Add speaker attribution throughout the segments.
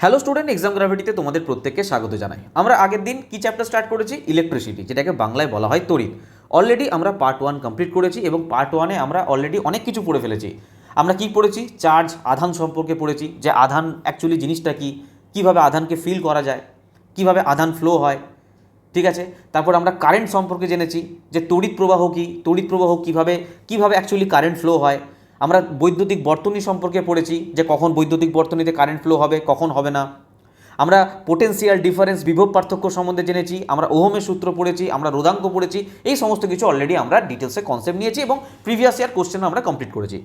Speaker 1: Hello student, exam গ্র্যাভিটিতে তোমাদের প্রত্যেককে স্বাগত জানাই। আমরা আগের দিন কি চ্যাপ্টার স্টার্ট করেছি? ইলেকট্রিসিটি, যেটাকে বাংলায় বলা হয় তড়িৎ। অলরেডি আমরা পার্ট 1 কমপ্লিট করেছি এবং পার্ট 1-এ আমরা অলরেডি অনেক কিছু পড়ে ফেলেছি। আমরা কি পড়েছি? চার্জ, আধান সম্পর্কে পড়েছি, যে আধান অ্যাকচুয়ালি জিনিসটা কি, কীভাবে আধানকে ফিল করা যায়, কীভাবে আধান ফ্লো হয়, ঠিক আছে। তারপর আমরা কারেন্ট সম্পর্কে জেনেছি, যে তড়িৎ প্রবাহ কী, তড়িৎ প্রবাহ কীভাবে অ্যাকচুয়ালি কারেন্ট ফ্লো হয়। আমরা বৈদ্যুতিক বর্তনী সম্পর্কে পড়েছি, যে কখন বৈদ্যুতিক বর্তনীতে কারেন্ট ফ্লো হবে, কখন হবে না। আমরা পোটেনশিয়াল ডিফারেন্স, বিভব পার্থক্য সম্বন্ধে জেনেছি, আমরা ওহমের সূত্র পড়েছি, আমরা রোধাঙ্ক পড়েছি। এই সমস্ত কিছু অলরেডি আমরা ডিটেলসে কনসেপ্ট নিয়েছি এবং প্রিভিয়াস ইয়ার কোশ্চেন আমরা কমপ্লিট করেছি।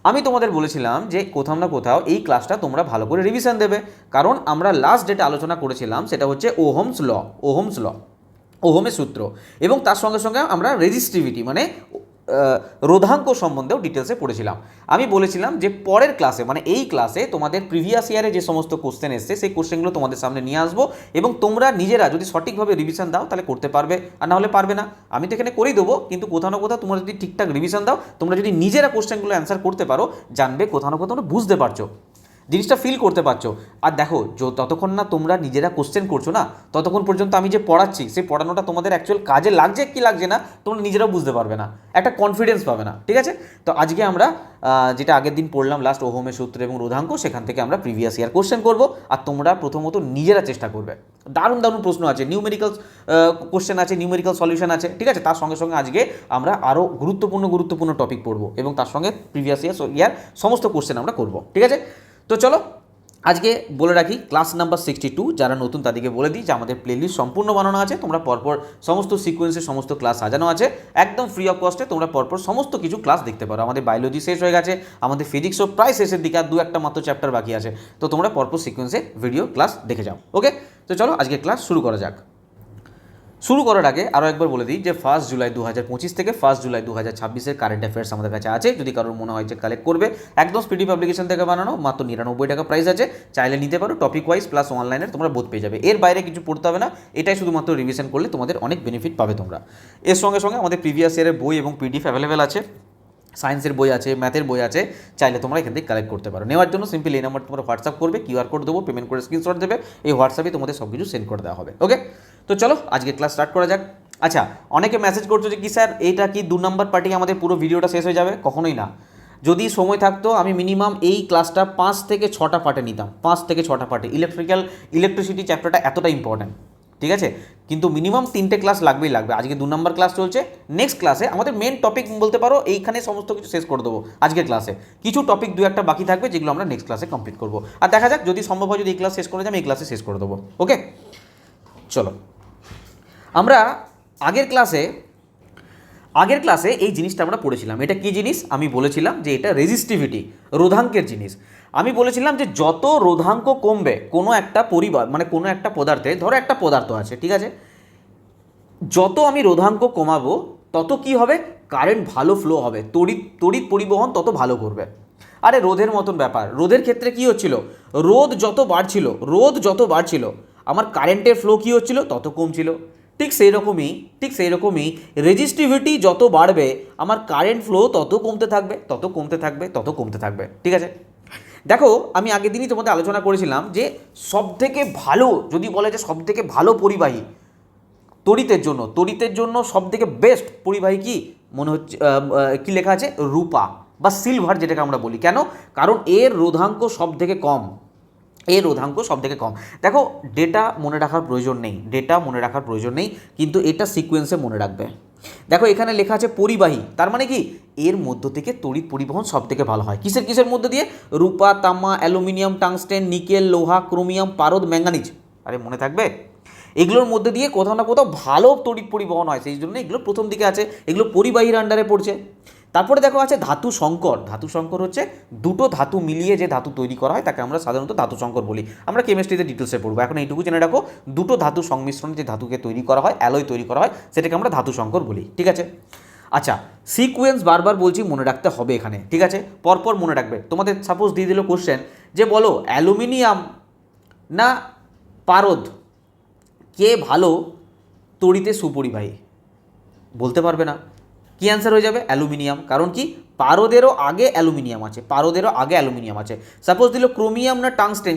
Speaker 1: আমি তোমাদের বলেছিলাম যে কোথাও না কোথাও এই ক্লাসটা তোমরা ভালো করে রিভিশন দেবে, কারণ আমরা লাস্ট ডেটে আলোচনা করেছিলাম সেটা হচ্ছে ওহমস ল, ওহমের সূত্র, এবং তার সঙ্গে সঙ্গে আমরা রেজিস্টিভিটি মানে রোধাঙ্ক সম্বন্ধেও ডিটেলসে পড়েছিলাম। আমি বলেছিলাম যে পরের ক্লাসে, মানে এই ক্লাসে তোমাদের প্রিভিয়াস ইয়ারে যে সমস্ত কোশ্চেন এসছে সেই কোশ্চেনগুলো তোমাদের সামনে নিয়ে আসবো, এবং তোমরা নিজেরা যদি সঠিকভাবে রিভিশন দাও তাহলে করতে পারবে, আর না হলে পারবে না। আমি তো এখানে করেই দেবো, কিন্তু কোথাও না কোথাও তোমরা যদি ঠিকঠাক রিভিশন দাও, তোমরা যদি নিজেরা কোশ্চেনগুলো অ্যান্সার করতে পারো, জানবে কোথাও না কোথাও তোমরা বুঝতে পারছো, জিনিসটা ফিল করতে পারছো। আর দেখো, ততক্ষণ না তোমরা নিজেরা কোশ্চেন করছো না, ততক্ষণ পর্যন্ত আমি যে পড়াচ্ছি সেই পড়ানোটা তোমাদের অ্যাকচুয়াল কাজে লাগছে কি লাগছে না তোমরা নিজেরাও বুঝতে পারবে না, একটা কনফিডেন্স পাবে না, ঠিক আছে। তো আজকে আমরা যেটা আগের দিন পড়লাম লাস্ট, ওহমের সূত্র এবং রোধাঙ্ক, সেখান থেকে আমরা প্রিভিয়াস ইয়ার কোশ্চেন করবো, আর তোমরা প্রথমত নিজেরা চেষ্টা করবে। দারুণ দারুণ প্রশ্ন আছে, নিউমেরিক্যাল কোশ্চেন আছে, নিউমেরিক্যাল সলিউশন আছে, ঠিক আছে। তার সঙ্গে সঙ্গে আজকে আমরা আরও গুরুত্বপূর্ণ টপিক পড়বো, এবং তার সঙ্গে প্রিভিয়াস ইয়ার সমস্ত কোশ্চেন আমরা করবো, ঠিক আছে। তো চলো আজকে বলে রাখি, ক্লাস নাম্বার 62, যারা নতুন তাদেরকে বলে দিই যে আমাদের প্লেলিস্ট সম্পূর্ণ বানানো আছে, তোমরা পরপর সমস্ত সিকোয়েন্সের সমস্ত ক্লাস সাজানো আছে, একদম ফ্রি অফ কস্টে তোমরা পরপর সমস্ত কিছু ক্লাস দেখতে পারো। আমাদের বায়োলজি শেষ হয়ে গেছে, আমাদের ফিজিক্সও প্রায় শেষের দিকে, আর 2-1 মাত্র চ্যাপ্টার বাকি আছে, তো তোমরা পরপর সিকোয়েন্সে ভিডিও ক্লাস দেখে যাও, ওকে। তো চলো আজকে ক্লাস শুরু করা যাক। শুরু করার আগে আরও একবার বলে দিই যে 1 জুলাই 2025 থেকে 1 জুলাই 2026-এর কারেন্ট অ্যাফেয়ার্স আমাদের কাছে আছে। যদি কারোর মনে হয় যে কালেক্ট করবে, একদম স্পিডি পাবলিকেশন থেকে বানানো, মাত্র 99 টাকা প্রাইস আছে, চাইলে নিতে পারো। টপিক ওয়াইজ প্লাস অনলাইনের তোমরা বোধ পেয়ে যাবে, এর বাইরে কিছু পড়তে হবে না, এটাই শুধুমাত্র রিভিশন করলে তোমাদের অনেক বেনিফিট পাবে তোমরা। এর সঙ্গে সঙ্গে আমাদের প্রিভিয়াস ইয়ারের বই এবং পিডিএফ অ্যাভেলেবেল আছে, সায়েন্সের বই আছে, ম্যাথের বই আছে, চাইলে তোমরা এখান থেকে কালেক্ট করতে পারো। নেওয়ার জন্য সিম্পলি এই নাম্বার তোমরা হোয়াটসঅ্যাপ করবে, কিউআর কোড দেবো, পেমেন্ট করে স্ক্রিনশট দেবে, এই হোয়াটসঅ্যাপে তোমাদের সব কিছু সেন্ড করে দেওয়া হবে, ওকে। তো চলো আজকে ক্লাস স্টার্ট করা যাক। আচ্ছা, অনেকে মেসেজ করছো যে কি স্যার এইটা কি 2 নম্বর পার্টি আমাদের পুরো ভিডিওটা শেষ হয়ে যাবে? কখনোই না। যদি সময় থাকতো আমি মিনিমাম এই ক্লাসটা 5 থেকে 6টা পার্টে নিতাম, 5 থেকে 6টা পার্টে। ইলেকট্রিসিটি চ্যাপ্টারটা এতটা ইম্পর্ট্যান্ট, ঠিক আছে, কিন্তু মিনিমাম 3টে ক্লাস লাগবেই লাগবে। আজকে 2 নম্বর ক্লাস চলছে, নেক্সট ক্লাসে আমাদের মেন টপিক বলতে পারো এইখানে সমস্ত কিছু শেষ করে দেবো আজকের ক্লাসে। কিছু টপিক 2-1টা বাকি থাকবে, যেগুলো আমরা নেক্সট ক্লাসে কমপ্লিট করবো, আর দেখা যাক যদি সম্ভব হয় যদি এই ক্লাস শেষ করে যাই, এই ক্লাসে শেষ করে দেবো, ওকে। চলো আমরা আগের ক্লাসে এই জিনিসটা আমরা পড়েছিলাম। এটা কি জিনিস? আমি বলেছিলাম যে এটা রেজিস্টিভিটি, রোধাঙ্কের জিনিস। আমি বলেছিলাম যে যত রোধাঙ্ক কমবে কোনো একটা পরিবার, মানে কোনো একটা পদার্থে, ধরো একটা পদার্থ আছে, ঠিক আছে, যত আমি রোধাঙ্ক কমাবো তত কি হবে? কারেন্ট ভালো ফ্লো হবে, তড়িৎ পরিবহন তত ভালো করবে। আরে রোধের মতন ব্যাপার। রোধের ক্ষেত্রে কি হচ্ছিল? রোধ যত বাড়ছিল আমার কারেন্টের ফ্লো কী হচ্ছিল? তত কমছিল। ঠিক সেই রকমই রেজিস্টিভিটি যত বাড়বে আমার কারেন্ট ফ্লো তত কমতে থাকবে, ঠিক আছে। দেখো, আমি আগের দিনই তোমাদের আলোচনা করেছিলাম যে সবথেকে ভালো, যদি বলে যে সবথেকে ভালো পরিবাহী তড়িতের জন্য সবথেকে বেস্ট পরিবাহী কি মনে হচ্ছে? কি লেখা আছে? রূপা বা সিলভার, যেটাকে আমরা বলি। কেন? কারণ এর রোধাঙ্ক সব থেকে কম। দেখো, ডেটা মনে রাখার প্রয়োজন নেই, কিন্তু এটা সিকোয়েন্সে মনে রাখবে। দেখো এখানে লেখা আছে পরিবাহী, তার মানে কি এর মধ্য থেকে তড়িৎ পরিবহন সব থেকে ভালো হয়। কিসের মধ্যে দিয়ে? রূপা, তামা, অ্যালুমিনিয়াম, টাংস্টেন, নিকেল, লোহা, ক্রোমিয়াম, পারদ, ম্যাঙ্গানিজ। আরে মনে থাকবে? এগুলোর মধ্যে দিয়ে কোথাও না কোথাও ভালো তড়িৎ পরিবহন হয়, সেই জন্য এগুলো প্রথম দিকে আছে, এগুলো পরিবাহীর আন্ডারে পড়ছে। তারপরে দেখো আছে ধাতু সংকর হচ্ছে দুটো ধাতু মিলিয়ে যে ধাতু তৈরি করা হয় তাকে আমরা সাধারণত ধাতু সংকর বলি। আমরা কেমিস্ট্রিতে ডিটেলসে পড়বো, এখন এইটুকু জেনে রাখো, দুটো ধাতু সংমিশ্রণে যে ধাতুকে তৈরি করা হয়, অ্যালয় তৈরি করা হয়, সেটাকে আমরা ধাতু সংকর বলি, ঠিক আছে। আচ্ছা, সিকোয়েন্স বারবার বলছি মনে রাখতে হবে এখানে, ঠিক আছে, পরপর মনে রাখবে। তোমাদের সাপোজ দিয়ে দিল কোশ্চেন যে বলো অ্যালুমিনিয়াম না পারদ কে ভালো তড়িতে সুপরিবাহী? বলতে পারবে না। কি অ্যান্সার হয়ে যাবে? অ্যালুমিনিয়াম। কারণ কি? পারদেরও আগে অ্যালুমিনিয়াম আছে, পারদেরও আগে অ্যালুমিনিয়াম আছে। সাপোজ দিল ক্রোমিয়াম না টাংস্টেন,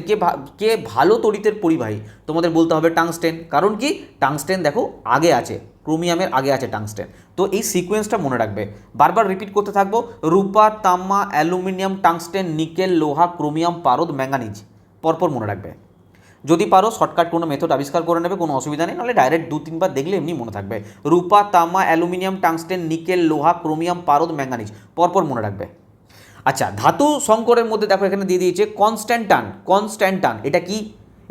Speaker 1: কে ভালো তড়িতের পরিবাহী? তোমাদের বলতে হবে টাংস্টেন। কারণ কি? টাংস্টেন দেখো আগে আছে, ক্রোমিয়ামের আগে আছে টাংস্টেন। তো এই সিকোয়েন্সটা মনে রাখবে, বারবার রিপিট করতে থাকবো। রূপা, তামা, অ্যালুমিনিয়াম, টাংস্টেন, নিকেল, লোহা, ক্রোমিয়াম, পারদ, ম্যাঙ্গানিজ, পরপর মনে রাখবে। যদি পারো শর্টকাট কোনো মেথড আবিষ্কার করে নেবে, কোনো অসুবিধা নেই, নাহলে ডাইরেক্ট 2-3 বার দেখলে এমনি মনে থাকবে। রূপা, তামা, অ্যালুমিনিয়াম, টাংস্টেন, নিকেল, লোহা, ক্রোমিয়াম, পারদ, ম্যাঙ্গানিজ, পরপর মনে রাখবে। আচ্ছা, ধাতু সংকরের মধ্যে দেখো এখানে দিয়ে দিয়েছে কনস্ট্যান্টান। কনস্ট্যান্টান এটা কি?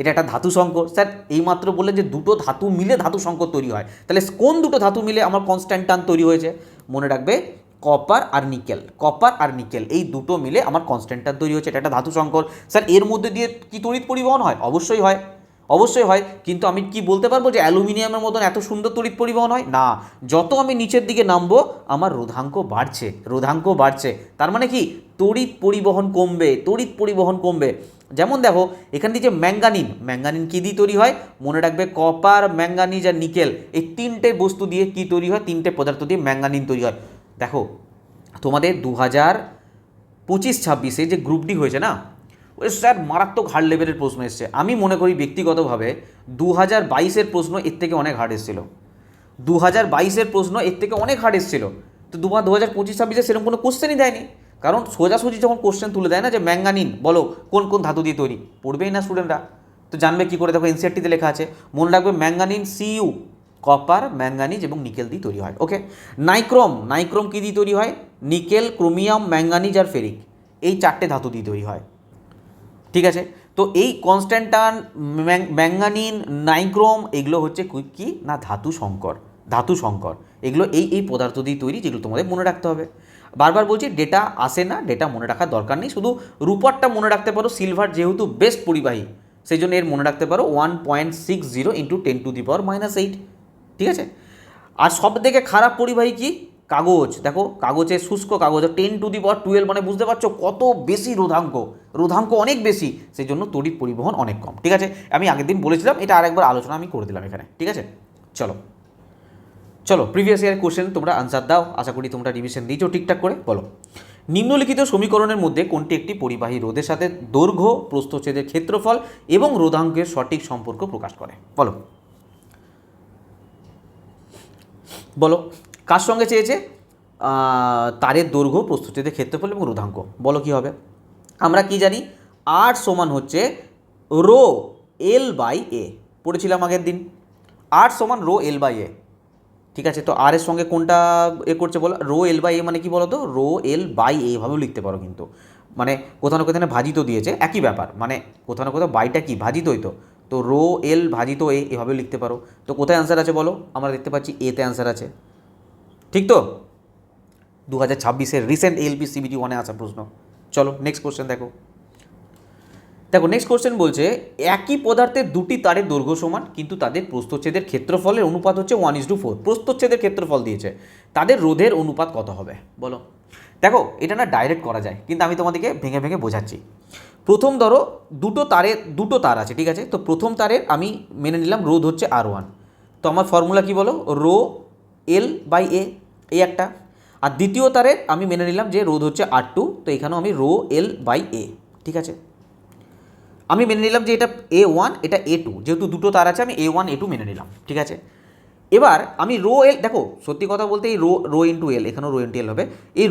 Speaker 1: এটা একটা ধাতু সংকর। স্যার এইমাত্র বললেন যে দুটো ধাতু মিলে ধাতু সংকর তৈরি হয়, তাহলে কোন দুটো ধাতু মিলে আমার কনস্ট্যান্টান তৈরি হয়েছে? মনে রাখবে কপার আর নিকেল। কপার আর নিকেল এই দুটো মিলে আমার কনস্ট্যান্টান তৈরি হয়েছে, এটা একটা ধাতু সংকর। স্যার এর মধ্যে দিয়ে কি তড়িৎ পরিবহন হয়? অবশ্যই হয়, অবশ্যই হয়। কিন্তু আমি কি বলতে পারবো যে অ্যালুমিনিয়ামের মতন এত সুন্দর তড়িৎ পরিবহন হয়? না। যত আমি নিচের দিকে নামবো আমার রোধাঙ্ক বাড়ছে, রোধাঙ্ক বাড়ছে। তার মানে কি? তড়িৎ পরিবহন কমবে, তড়িৎ পরিবহন কমবে। যেমন দেখো এখান থেকে যে ম্যাঙ্গানিন, ম্যাঙ্গানিন কী দিয়ে তৈরি হয়? মনে রাখবে কপার, ম্যাঙ্গানিজ আর নিকেল, এই তিনটে বস্তু দিয়ে কি তৈরি হয়? তিনটে পদার্থ দিয়ে ম্যাঙ্গানিন তৈরি হয়। দেখো তোমাদের 2025-26 যে গ্রুপ ডি হয়েছে না, ওই স্যার মারাত্মক হার্ড লেভেলের প্রশ্ন এসছে। আমি মনে করি ব্যক্তিগতভাবে 2022-এর প্রশ্ন এর থেকে অনেক হার্ড এসেছিল। 2022-এর প্রশ্ন এর থেকে অনেক হার্ড এসেছিল। তো 2025-26-এ সেরকম কোনো কোশ্চেনই দেয়নি। কারণ সোজাসুজি যখন কোশ্চেন তুলে দেয় না যে ম্যাঙ্গানিন বলো কোন কোন ধাতু দিয়ে তৈরি, পড়বেই না স্টুডেন্টরা। তো জানবে কী করে? দেখো এনসিআরটিতে লেখা আছে, মনে রাখবে ম্যাঙ্গানিন সিইউ কপার, ম্যাঙ্গানিজ এবং নিকেল দিয়ে তৈরি হয়। ওকে। নাইক্রোম, নাইক্রোম কী দিয়ে তৈরি হয়? নিকেল, ক্রোমিয়াম, ম্যাঙ্গানিজ আর ফেরিক, এই চারটে ধাতু দিয়ে তৈরি হয়। ঠিক আছে। তো এই কনস্ট্যান্টান, ম্যাঙ্গানিন, নাইক্রোম এগুলো হচ্ছে কি না ধাতু সংকর, ধাতু সংকর। এগুলো এই পদার্থ দিয়ে তৈরি, যেগুলো তোমাদের মনে রাখতে হবে। বারবার বলছি ডেটা আসে না, ডেটা মনে রাখার দরকার নেই, শুধু রূপারটা মনে রাখতে পারো। সিলভার যেহেতু বেস্ট পরিবাহী সেই জন্য এর মনে রাখতে পারো 1.60 × 10⁻⁸। ঠিক আছে। আর সব থেকে খারাপ পরিবাহী কি? কাগজ। দেখো কাগজের শুষ্ক কাগজ 10⁻12 মানে বুঝতে পারছো কত বেশি রোধাঙ্ক, রোধাঙ্ক অনেক বেশি, সেই জন্য তড়িৎ পরিবহন অনেক কম। ঠিক আছে, আমি আগের দিন বলেছিলাম, এটা আরেকবার আলোচনা আমি করে দিলাম এখানে। ঠিক আছে, চলো চলো প্রিভিয়াস ইয়ার কোশ্চেন তোমরা আনসার দাও। আশা করি তোমরা রিভিশন দিয়েছো ঠিকঠাক করে। বলো নিম্নলিখিত সমীকরণের মধ্যে কোনটি একটি পরিবাহী রোধের সাথে দৈর্ঘ্য, প্রস্থচ্ছেদের ক্ষেত্রফল এবং রোধাঙ্কের সঠিক সম্পর্ক প্রকাশ করে? বলো বলো কার সঙ্গে চেয়েছে? তারের দৈর্ঘ্য, প্রস্থচ্ছেদের ক্ষেত্রফল এবং রোধাঙ্ক। বলো কি হবে? আমরা কি জানি? আর সমান হচ্ছে রো এল বাই এ, পড়েছিলাম আগের দিন। আর সমান রো এল বাই এ। ঠিক আছে, তো আর এর সঙ্গে কোনটা এ করছে বলো? রো এল বাই এ মানে কি বলো তো? রো এল বাই এ এভাবেও লিখতে পারো, কিন্তু মানে কোথাও না কোথাও ভাজিত দিয়েছে, একই ব্যাপার, মানে কোথাও না কোথাও বাইটা কি ভাজিতই তো রো এল ভাজিত এ এভাবেও লিখতে পারো। তো কোথায় অ্যান্সার আছে বলো? আমরা দেখতে পাচ্ছি এতে অ্যান্সার আছে। ঠিক তো? 2026-এর রিসেন্ট এলপি সিবিটি 1-এ আসা প্রশ্ন। চলো নেক্সট কোশ্চেন দেখো। দেখো নেক্সট কোশ্চেন বলছে একই পদার্থের দুটি তারের দৈর্ঘ্য সমান, কিন্তু তাদের প্রস্থচ্ছেদের ক্ষেত্রফলের অনুপাত হচ্ছে 1:4। প্রস্থচ্ছেদের ক্ষেত্রফল দিয়েছে, তাদের রোধের অনুপাত কত হবে? বলো। দেখো এটা না ডাইরেক্ট করা যায়, কিন্তু আমি তোমাদেরকে ভেঙে ভেঙে বোঝাচ্ছি। প্রথম ধরো দুটো তার আছে, ঠিক আছে। তো প্রথম তারের আমি মেনে নিলাম রোধ হচ্ছে R1। তো আমার ফর্মুলা কি বলো? রো এল বাই এ, এই একটা। আর দ্বিতীয় তারের আমি মেনে নিলাম যে রোধ হচ্ছে R2, তো এখানেও আমি রো এল বাই এ। ঠিক আছে, আমি মেনে নিলাম যে এটা A1, এটা A2, যেহেতু দুটো তার আছে আমি A1 A2 মেনে নিলাম। ঠিক আছে, এবার আমি রো এল, দেখো সত্যি কথা বলতে এই রো ইন্টু এল, এখানেও রো ইন্টু এল হবে। এই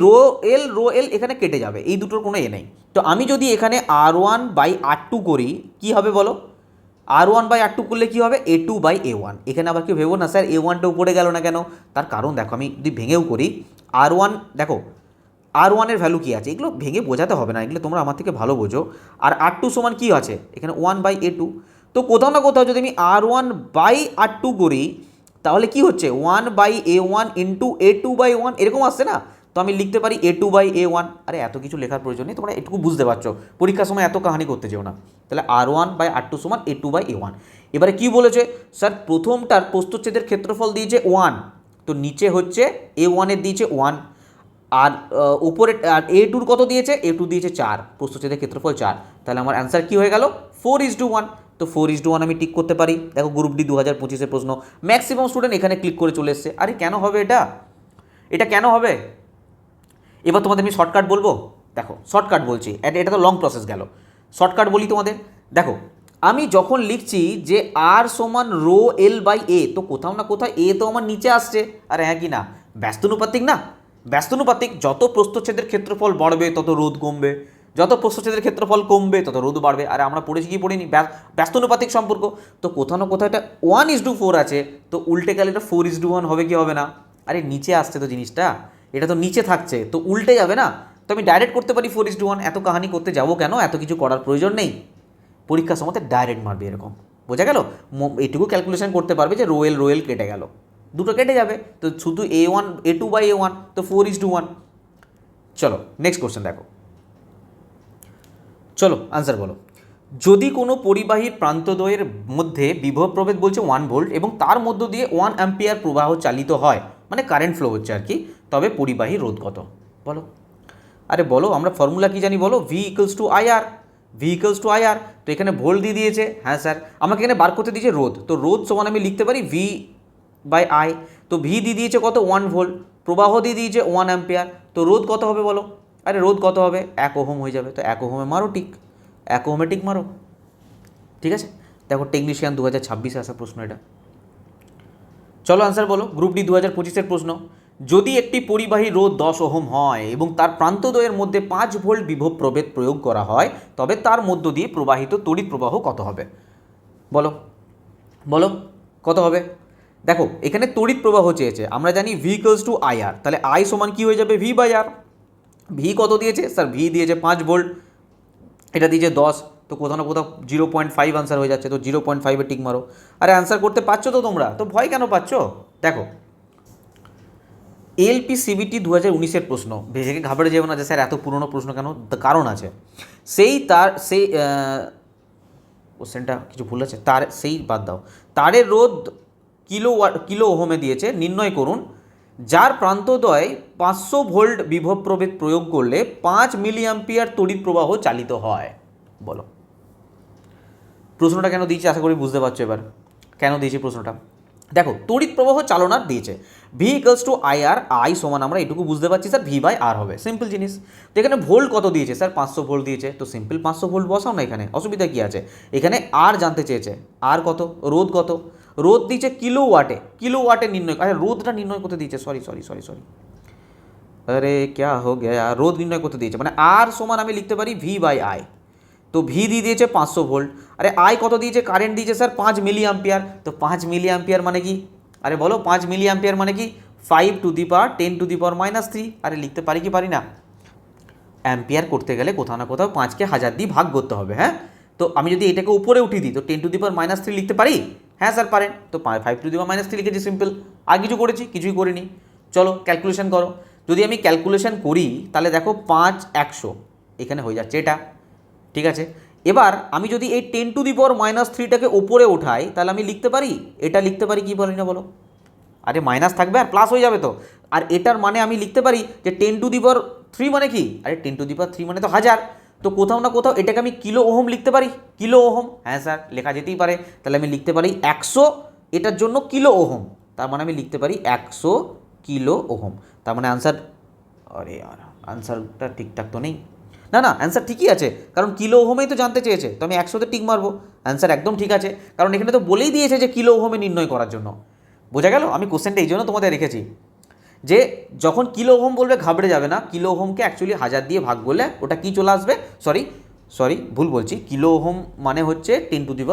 Speaker 1: রো এল এখানে কেটে যাবে, এই দুটোর কোনো এ নেই। তো আমি যদি এখানে R1/R2 করি কি হবে বলো? R1/R2 করলে কি হবে? A2/A1। এখানে আবার কি ভেবো না স্যার A1টা উপরে গেল না কেন? তার কারণ দেখো আমি যদি ভেঙেও করি R1, দেখো R1-এর ভ্যালু কী আছে, এগুলো ভেঙে বোঝাতে হবে না, এগুলো তোমরা আমার থেকে ভালো বোঝো। আর R2 সমান কী আছে এখানে? 1/A2। তো কোথাও না কোথাও যদি আমি R1/R2 করি তাহলে কি হচ্ছে? 1/A1 ইন্টু A2/1 এরকম আসছে না? তো আমি লিখতে পারি A2/A1। আরে এত কিছু লেখার প্রয়োজন নেই, তোমরা এটুকু বুঝতে পারছো, পরীক্ষার সময় এত কাহানি করতে যেও না। তাহলে R1/R2 সমান A2/A1। এবারে কি বলেছে? স্যার প্রথমটার প্রস্থচ্ছেদের ক্ষেত্রফল দিয়েছে 1, তো নিচে হচ্ছে A1-এর দিয়েছে 1, আর উপরে আর A2-র কত দিয়েছে? A2 দিয়েছে 4, প্রস্থচ্ছেদের ক্ষেত্রফল 4। তাহলে আমার অ্যান্সার কী হয়ে গেল? 4:1। তো 4:1 আমি টিক করতে পারি। দেখো গ্রুপ ডি 2025-এর প্রশ্ন, ম্যাক্সিমাম স্টুডেন্ট এখানে ক্লিক করে চলে এসছে। আরে কেন হবে এটা? এটা কেন হবে? এবার তোমাদের আমি শর্টকাট বলবো। দেখো শর্টকাট বলছি, এটা তো লং প্রসেস গেল, শর্টকাট বলি তোমাদের। দেখো আমি যখন লিখছি যে আর সমান রো এল বাই এ, তো কোথাও না কোথাও এ তো আমার নিচে আসছে। আরে হ্যাঁ কি না, ব্যস্তানুপাতিক না? ব্যস্তানুপাতিক, যত প্রস্থচ্ছেদের ক্ষেত্রফল বাড়বে তত রোধ কমবে, যত প্রস্থচ্ছেদের ক্ষেত্রফল কমবে তত রোধ বাড়বে। আর আমরা পড়েছি কি পড়িনি, ব্যস্তানুপাতিক সম্পর্ক। তো কোথাও না কোথাও এটা 1:4 আছে, তো উল্টে গেলে এটা 4:1 হবে কি হবে না? আরে নিচে আসছে তো জিনিসটা, এটা তো নিচে থাকছে, তো উল্টে যাবে না? তো আমি ডাইরেক্ট করতে পারি 4:1, এত কাহানি করতে যাবো কেন? এত কিছু করার প্রয়োজন নেই। পরীক্ষার সময়তে ডাইরেক্ট মারবে এরকম, বোঝা গেল? এইটুকু ক্যালকুলেশন করতে পারবে যে রোয়েল কেটে গেল, দুটো কেটে যাবে, তো শুধু A2/A1, তো 4:1। চলো নেক্সট কোশ্চেন দেখো, চলো আনসার বলো। যদি কোনো পরিবাহীর প্রান্তদ্বয়ের মধ্যে বিভব প্রভেদ বলছে 1 ভোল্ট এবং তার মধ্য দিয়ে 1 অ্যাম্পিয়ার প্রবাহ চালিত হয়, মানে কারেন্ট ফ্লো হচ্ছে আর কি, তবে পরিবাহী রোধ কত? বলো। আরে বলো, আমরা ফর্মুলা কি জানি বলো? V = IR। তো এখানে ভোল্ট দিয়ে দিয়েছে, হ্যাঁ স্যার। আমাকে এখানে বার করতে দিয়েছে রোধ, তো রোধ সমান আমি লিখতে পারি V/I। তো ভি দিয়ে দিয়েছে কত? 1 ভোল্ট। প্রবাহ দিয়ে দিয়েছে 1 অ্যাম্পিয়ার, তো রোধ কত হবে বলো? আরে রোধ কত হবে? 1 ওহম হয়ে যাবে, তো 1 ওহমে মারো টিক, 1 ওহমে টিক মারো। ঠিক আছে, দেখো টেকনিশিয়ান 2026-এ আসা প্রশ্ন এটা। চলো আনসার বলো, গ্রুপ ডি 2025-এর প্রশ্ন। যদি একটি পরিবাহী রোধ 10 ওহম হয় এবং তার প্রান্তদ্বয়ের মধ্যে 5 ভোল্ট বিভব প্রভেদ প্রয়োগ করা হয়, তবে তার মধ্য দিয়ে প্রবাহিত তড়িৎ প্রবাহ কত হবে? বলো বলো কত হবে? দেখো এখানে তড়িৎ প্রবাহ চেয়েছে, আমরা জানি V = IR, তাহলে I সমান কি হয়ে যাবে? V/R। ভি কত দিয়েছে স্যার? ভি দিয়েছে 5 ভোল্ট, এটা দিয়েছে 10, তো কোথাও না কোথাও 0.5 আনসার হয়ে যাচ্ছে, তো 0.5-এ টিক মারো। আরে আনসার করতে পারছো তো তোমরা, তো ভয় কেন পাচ্ছ? দেখো LP/CBT 2019-এর প্রশ্ন, ভেজে ঘাবড়ে যাবে না যে স্যার এত পুরনো প্রশ্ন কেন, কারণ আছে। সেই কোশ্চেনটা কিছু ভুল আছে, তার সেই বাদ দাও। তারের রোধ কিলো ওহমে দিয়েছে, নির্ণয় করুন যার প্রান্তদ্বয় 500 ভোল্ট বিভব প্রভেদ প্রয়োগ করলে 5 মিলি অ্যাম্পিয়ার তড়িৎ প্রবাহ চালিত হয়। বলো প্রশ্নটা কেন দিয়েছি, আশা করি বুঝতে পারছো এবার কেন দিয়েছি প্রশ্নটা। দেখো তড়িৎ প্রবাহ চালনার দিয়েছে V = IR, I সমান আমরা এটুকু বুঝতে পারছি স্যার V/R হবে, সিম্পল জিনিস। তো এখানে ভোল্ট কত দিয়েছে স্যার? 500 ভোল্ট দিয়েছে, তো সিম্পল 500 ভোল্ট বসাও না, এখানে অসুবিধা কী আছে? এখানে আর জানতে চেয়েছে, আর কত? রোধ কত? রোধ দিয়েছে কিলোওয়াটে নির্ণয়, আরে রোধটা নির্ণয় করতে দিয়েছে, সরি, আরে ক্যা হো গয়া, রোধ নির্ণয় করতে দিয়েছে, মানে আর সমান আমি লিখতে পারি V/I। তো ভি দিয়ে দিয়েছে 500 ভোল্ট, আরে আই কত দিয়েছে? কারেন্ট দিয়েছে স্যার 5 মিলি অ্যাম্পিয়ার, তো 5 মিলি অ্যাম্পিয়ার মানে কি? আরে বলো 5 মিলি অ্যাম্পিয়ার মানে কি? 5 × 10⁻³ আরে লিখতে পারি কি পারি না? অ্যাম্পিয়ার করতে গেলে কোথাও না কোথাও 5কে 1000 দিয়ে ভাগ করতে হবে, হ্যাঁ। তো আমি যদি এটাকে উপরে উঠিয়ে দিই তো 10⁻³ লিখতে পারি? হ্যাঁ স্যার পারেন, তো 5⁻³ লিখেছি, সিম্পল। আর কিছু করেছি? কিছুই করিনি। চলো ক্যালকুলেশন করো। যদি আমি ক্যালকুলেশন করি তাহলে দেখো 5/100 এখানে হয়ে যাচ্ছে এটা, ঠিক আছে। এবার আমি যদি এই 10⁻³ ওপরে ওঠাই তাহলে আমি লিখতে পারি, এটা লিখতে পারি কি বলি না বলো? আরে মাইনাস থাকবে আর প্লাস হয়ে যাবে তো। আর এটার মানে আমি লিখতে পারি যে 10⁻³ মানে কি? আরে 10⁻³ মানে তো 1000, তো কোথাও না কোথাও এটাকে আমি কিলো ওহম লিখতে পারি, কিলো ওহম, হ্যাঁ স্যার লেখা যেতেই পারে। তাহলে আমি লিখতে পারি 100, এটার জন্য কিলো ওহম, তার মানে আমি লিখতে পারি 100 কিলো ওহম। তার মানে আনসার, আরে यार আনসারটা ঠিকঠাক তো নেই। না অ্যান্সার ঠিকই আছে, কারণ কিলো ওহমেই তো জানতে চেয়েছে, তো আমি 100-তে টিক মারবো। অ্যান্সার একদম ঠিক আছে, কারণ এখানে তো বলেই দিয়েছে যে কিলো ওহমে নির্ণয় করার জন্য। বোঝা গেল? আমি কোশ্চেনটা এই জন্য তোমাদের রেখেছি যে যখন কিলো ওহম বলবে ঘাবড়ে যাবে না, কিলো ওহমকে অ্যাকচুয়ালি 1000 দিয়ে ভাগ করলে ওটা কি চলে আসবে, সরি ভুল বলছি, কিলো ওহম মানে হচ্ছে 10⁻³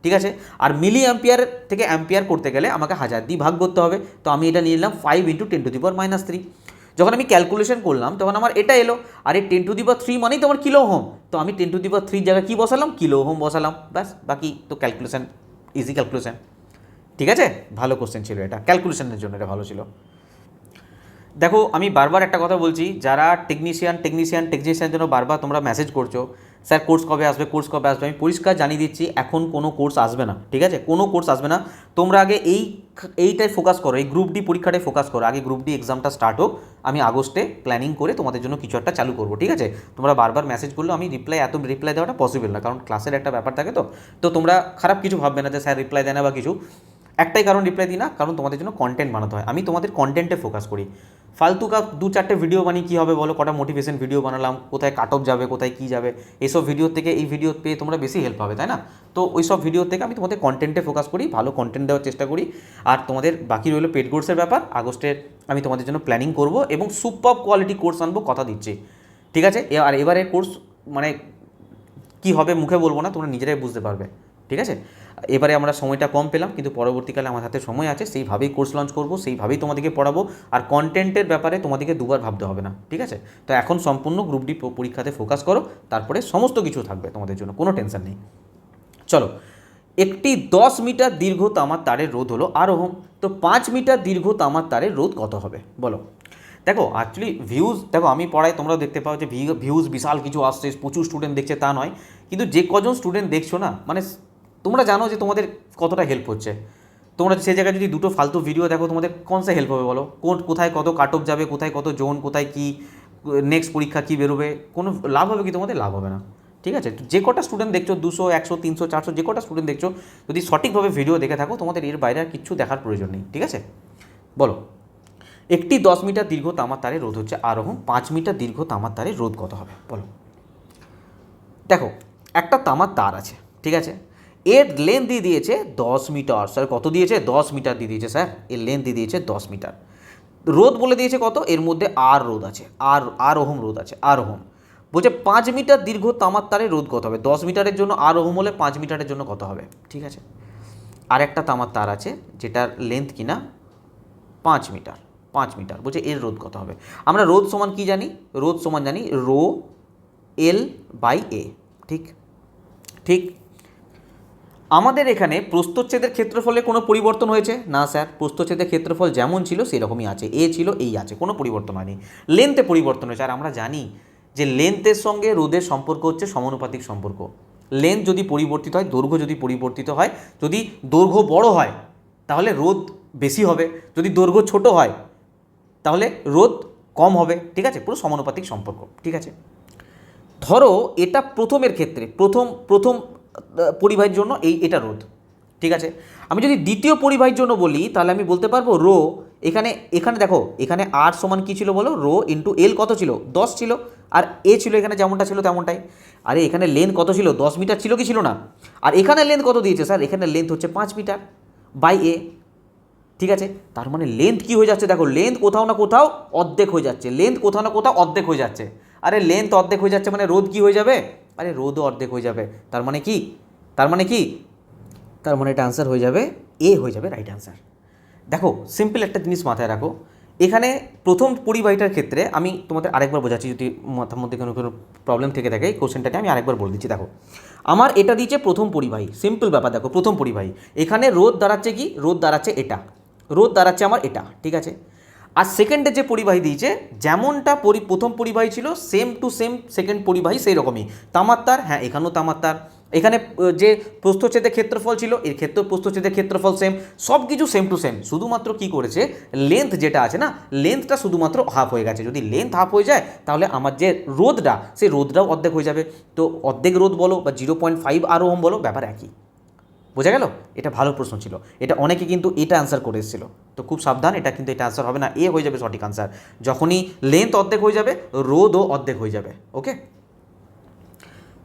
Speaker 1: ঠিক আছে। আর মিলি অ্যাম্পিয়ার থেকে অ্যাম্পিয়ার করতে গেলে আমাকে 1000 দিয়ে ভাগ করতে হবে, তো আমি এটা নিয়ে নিলাম 5 × 10⁻³ যখন আমি ক্যালকুলেশন করলাম তখন আমার এটা এলো, আর এই 10⁻³ মানেই তো আমার কিলো ওহম, তো আমি 10⁻³ জায়গায় কী বসালাম? কিলো ওহম বসালাম, ব্যাস। বাকি তো ক্যালকুলেশন, ইজি ক্যালকুলেশন। ঠিক আছে, ভালো কোশ্চেন ছিল এটা, ক্যালকুলেশনের জন্য এটা ভালো ছিল। দেখো আমি বারবার একটা কথা বলছি, যারা টেকনিশিয়ানের জন্য বারবার তোমরা মেসেজ করছো স্যার কোর্স কবে আসবে, আমি পরিষ্কার জানিয়ে দিচ্ছি এখন কোনো কোর্স আসবে না, ঠিক আছে? কোনো কোর্স আসবে না। তোমরা আগে এইটাই ফোকাস করো, এই গ্রুপ ডি পরীক্ষাটাই ফোকাস করো, আগে গ্রুপ ডি এক্সামটা স্টার্ট হোক, আমি আগস্টে প্ল্যানিং করে তোমাদের জন্য কিছু একটা চালু করবো, ঠিক আছে? তোমরা বারবার মেসেজ করলে আমি রিপ্লাই দেওয়াটা পসিবল না, কারণ ক্লাসের একটা ব্যাপার থাকে, তো তোমরা খারাপ কিছু ভাববে না যে স্যার রিপ্লাই দেয় না বা কিছু। একটাই কারণ রিপ্লাই দিই না, কারণ তোমাদের জন্য কন্টেন্ট বানাতে হয়, আমি তোমাদের কন্টেন্টে ফোকাস করি। ফালতু 2-4টে ভিডিও বানিয়ে কী হবে বলো, কটা মোটিভেশন ভিডিও বানালাম, কোথায় কাট অফ যাবে, কোথায় কী যাবে, এইসব ভিডিও থেকে এই ভিডিও পেয়ে তোমরা বেশি হেল্প পাবে, তাই না? তো ওই সব ভিডিও থেকে আমি তোমাদের কন্টেন্টে ফোকাস করি, ভালো কন্টেন্ট দেওয়ার চেষ্টা করি। আর তোমাদের বাকি রইলো পেড কোর্সের ব্যাপার, আগস্টে আমি তোমাদের জন্য প্ল্যানিং করব এবং সুপার কোয়ালিটি কোর্স আনবো, কথা দিচ্ছি, ঠিক আছে? আর এবারে কোর্স মানে কী হবে মুখে বলবো না, তোমরা নিজেরাই বুঝতে পারবে, ঠিক আছে? এবারে আমরা সময়টা কম পেলাম, কিন্তু পরবর্তীকালে আমার হাতে সময় আছে, সেইভাবেই কোর্স লঞ্চ করব, সেইভাবেই তোমাদেরকে পড়াবো। আর কন্টেন্টের ব্যাপারে তোমাদেরকে দুবার ভাবতে হবে না, ঠিক আছে? তো এখন সম্পূর্ণ গ্রুপ ডি পরীক্ষাতে ফোকাস করো, তারপরে সমস্ত কিছু থাকবে তোমাদের জন্য, কোনো টেনশন নেই। চলো, একটি 10 মিটার দীর্ঘ তামার তারের রোধ হলো আরোহণ, তো 5 মিটার দীর্ঘ তামার তারের রোধ কত হবে বলো? দেখো অ্যাকচুয়ালি ভিউজ, দেখো আমি পড়াই, তোমরাও দেখতে পাও যে ভিউজ বিশাল কিছু আসছে, প্রচুর স্টুডেন্ট দেখছে তা নয়, কিন্তু যে কজন স্টুডেন্ট দেখছো না, মানে তোমরা জানো যে তোমাদের কতটা হেল্প হচ্ছে। তোমরা সেই জায়গায় যদি দুটো ফালতু ভিডিও দেখো, তোমাদের কোনসা হেল্প হবে বলো? কোথায় কত কাট অফ যাবে, কোথায় কত জোন, কোথায় কী নেক্সট পরীক্ষা কী বেরোবে, কোনো লাভ হবে কি? তোমাদের লাভ হবে না, ঠিক আছে? যে কটা স্টুডেন্ট দেখছো, 200, 100, 300, 400, যে কটা স্টুডেন্ট দেখছো, যদি সঠিকভাবে ভিডিও দেখে থাকো, তোমাদের এর বাইরে আর কিচ্ছু দেখার প্রয়োজন নেই, ঠিক আছে? বলো, একটি 10 মিটার দীর্ঘ তামার তারের রোধ হচ্ছে আরোহণ, 5 মিটার দীর্ঘ তামার তারের রোধ কত হবে বলো? দেখো, একটা তামার তার আছে, ঠিক আছে? এর লেন্থ দিয়ে দিয়েছে 10 মিটার। স্যার কত দিয়েছে? 10 মিটার দিয়ে দিয়েছে স্যার, এর লেন্থ দিয়ে দিয়েছে 10 মিটার। রোধ বলে দিয়েছে কত, এর মধ্যে আর রোধ আছে, আর ওহম রোধ আছে, আর ওহম। বলছে 5 মিটার দীর্ঘ তামার তারের রোধ কত হবে? 10 মিটারের জন্য আর ওহম হলে 5 মিটারের জন্য কত হবে, ঠিক আছে? আর একটা তামার তার আছে যেটার লেন্থ কিনা 5 মিটার, 5 মিটার। বলছে এর রোধ কত হবে? আমরা রোধ সমান কি জানি? রোধ সমান জানি রো এল বাই এ, ঠিক ঠিক। আমাদের এখানে প্রস্থচ্ছেদের ক্ষেত্রফলে কোনো পরিবর্তন হয়েছে না স্যার? প্রস্থচ্ছেদের ক্ষেত্রফল যেমন ছিল সেরকমই আছে, এ ছিল এই আছে, কোনো পরিবর্তন হয়নি। লেন্থে পরিবর্তন হয়েছে, আর আমরা জানি যে লেন্থের সঙ্গে রোধের সম্পর্ক হচ্ছে সমানুপাতিক সম্পর্ক। লেন্থ যদি পরিবর্তিত হয়, দৈর্ঘ্য যদি পরিবর্তিত হয়, যদি দৈর্ঘ্য বড় হয় তাহলে রোধ বেশি হবে, যদি দৈর্ঘ্য ছোট হয় তাহলে রোধ কম হবে, ঠিক আছে? পুরো সমানুপাতিক সম্পর্ক, ঠিক আছে? ধরো এটা প্রথমের ক্ষেত্রে, প্রথম পরিবাহীর জন্য এটা রোধ, ঠিক আছে? আমি যদি দ্বিতীয় পরিবাহীর জন্য বলি তাহলে আমি বলতে পারবো রো, এখানে দেখো, এখানে আর সমান কী ছিল বলো? রো ইন্টু এল কত ছিল? 10 ছিল, আর এ ছিল এখানে যেমনটা ছিল তেমনটাই। আরে এখানে লেন্থ কত ছিল? 10 মিটার ছিল কি ছিল না? আর এখানে লেন্থ কত দিয়েছে স্যার? এখানে লেন্থ হচ্ছে 5 মিটার বাই এ, ঠিক আছে? তার মানে লেন্থ কী হয়ে যাচ্ছে? দেখো, লেন্থ কোথাও না কোথাও অর্ধেক হয়ে যাচ্ছে, লেন্থ কোথাও না কোথাও অর্ধেক হয়ে যাচ্ছে। আরে লেন্থ অর্ধেক হয়ে যাচ্ছে মানে রোধ কী হয়ে যাবে? আরে রোধও অর্ধেক হয়ে যাবে। তার মানে কি? তার মানে এটা আনসার হয়ে যাবে এ, হয়ে যাবে রাইট আনসার। দেখো সিম্পল একটা জিনিস মাথায় রাখো, এখানে প্রথম পরিবাহীটার ক্ষেত্রে আমি তোমাদের আরেকবার বোঝাচ্ছি, যদি মাথার মধ্যে কোনো প্রবলেম থেকে থাকে এই কোশ্চেনটাকে আমি আরেকবার বলে দিচ্ছি। দেখো, আমার এটা দিয়েছে প্রথম পরিবাহী, সিম্পল ব্যাপার। দেখো প্রথম পরিবাহী, এখানে রোধ দাঁড়াচ্ছে কি? রোধ দাঁড়াচ্ছে এটা, রোধ দাঁড়াচ্ছে আমার এটা, ঠিক আছে? আর সেকেন্ডে যে পরিবাহী দিয়েছে, যেমনটা প্রথম পরিবাহী ছিল সেম টু সেম সেকেন্ড পরিবাহী সেই রকমই। তামার তার, হ্যাঁ এখানেও তামার তার। এখানে যে প্রস্থচ্ছেদের ক্ষেত্রফল ছিল, এর ক্ষেত্রে প্রস্থচ্ছেদের ক্ষেত্রফল সেম, সব কিছু সেম টু সেম। শুধুমাত্র কি করেছে, লেন্থ যেটা আছে না, লেন্থটা শুধুমাত্র হাফ হয়ে গেছে। যদি লেন্থ হাফ হয়ে যায় তাহলে আমার যে রোধটা, সেই রোধটাও অর্ধেক হয়ে যাবে। তো অর্ধেক রোধ বলো বা 0.5 আর ওহম বলো, ব্যাপার একই। বোঝা গেল? এটা ভালো প্রশ্ন ছিল, এটা অনেকে কিন্তু এটা অ্যান্সার করে এসেছিল। তো খুব সাবধান, এটা কিন্তু এটা অ্যান্সার হবে না, এ হয়ে যাবে সঠিক অ্যান্সার। যখনই লেন্থ অর্ধেক হয়ে যাবে, রোধও অর্ধেক হয়ে যাবে। ওকে,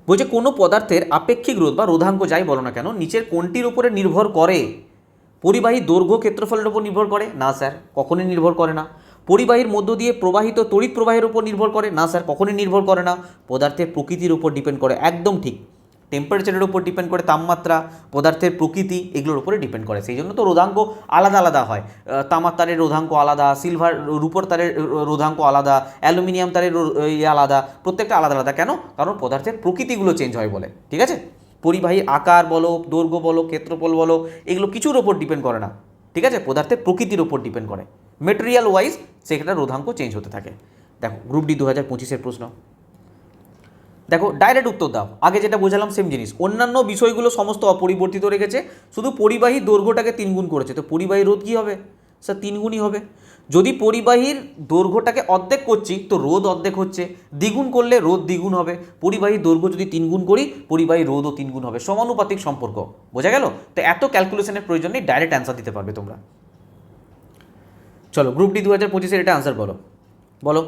Speaker 1: বলছে কোনো পদার্থের আপেক্ষিক রোধ বা রোধাঙ্ক যাই বলো না কেন, নিচের কোনটির উপরে নির্ভর করে? পরিবাহী দৈর্ঘ্য ক্ষেত্রফলের উপর নির্ভর করে না স্যার, কখনোই নির্ভর করে না। পরিবাহীর মধ্য দিয়ে প্রবাহিত তড়িৎ প্রবাহের উপর নির্ভর করে না স্যার, কখনোই নির্ভর করে না। পদার্থের প্রকৃতির উপর ডিপেন্ড করে, একদম ঠিক। টেম্পারেচারের উপর ডিপেন্ড করে, তাপমাত্রা, পদার্থের প্রকৃতি, এগুলোর উপরে ডিপেন্ড করে। সেই জন্য তো রোধাঙ্ক আলাদা আলাদা হয়। তামার তারের রোধাঙ্ক আলাদা, সিলভার রূপোর তারের রোধাঙ্ক আলাদা, অ্যালুমিনিয়াম তারের আলাদা, প্রত্যেকটা আলাদা আলাদা। কেন? কারণ পদার্থের প্রকৃতিগুলো চেঞ্জ হয় বলে, ঠিক আছে? পরিবাহীর আকার বলো, দৈর্ঘ্য বলো, ক্ষেত্রফল বলো, এগুলো কিছুর ওপর ডিপেন্ড করে না, ঠিক আছে? পদার্থের প্রকৃতির ওপর ডিপেন্ড করে। মেটেরিয়াল ওয়াইজ সেখানে রোধাঙ্ক চেঞ্জ হতে থাকে। দেখো গ্রুপ ডি 2025-এর প্রশ্ন, দেখো ডাইরেক্ট উত্তর দাও। আগে যেটা বোঝালাম সেম জিনিস, অন্যান্য বিষয়গুলো সমস্ত অপরিবর্তিত রেখেছে, শুধু পরিবাহী দৈর্ঘ্যটাকে 3 গুণ করেছে। তো পরিবাহী রোধ কী হবে স্যার? 3 গুণই হবে। যদি পরিবাহীর দৈর্ঘ্যটাকে অর্ধেক করছি তো রোধ অর্ধেক হচ্ছে, দ্বিগুণ করলে রোধ দ্বিগুণ হবে, পরিবাহীর দৈর্ঘ্য যদি 3 গুণ করি পরিবাহীর রোধও 3 গুণ হবে, সমানুপাতিক সম্পর্ক। বোঝা গেল? তো এত ক্যালকুলেশনের প্রয়োজন নেই, ডাইরেক্ট অ্যান্সার দিতে পারবে তোমরা। চলো গ্রুপ ডি 2025-এর এটা আনসার বলো। বলো,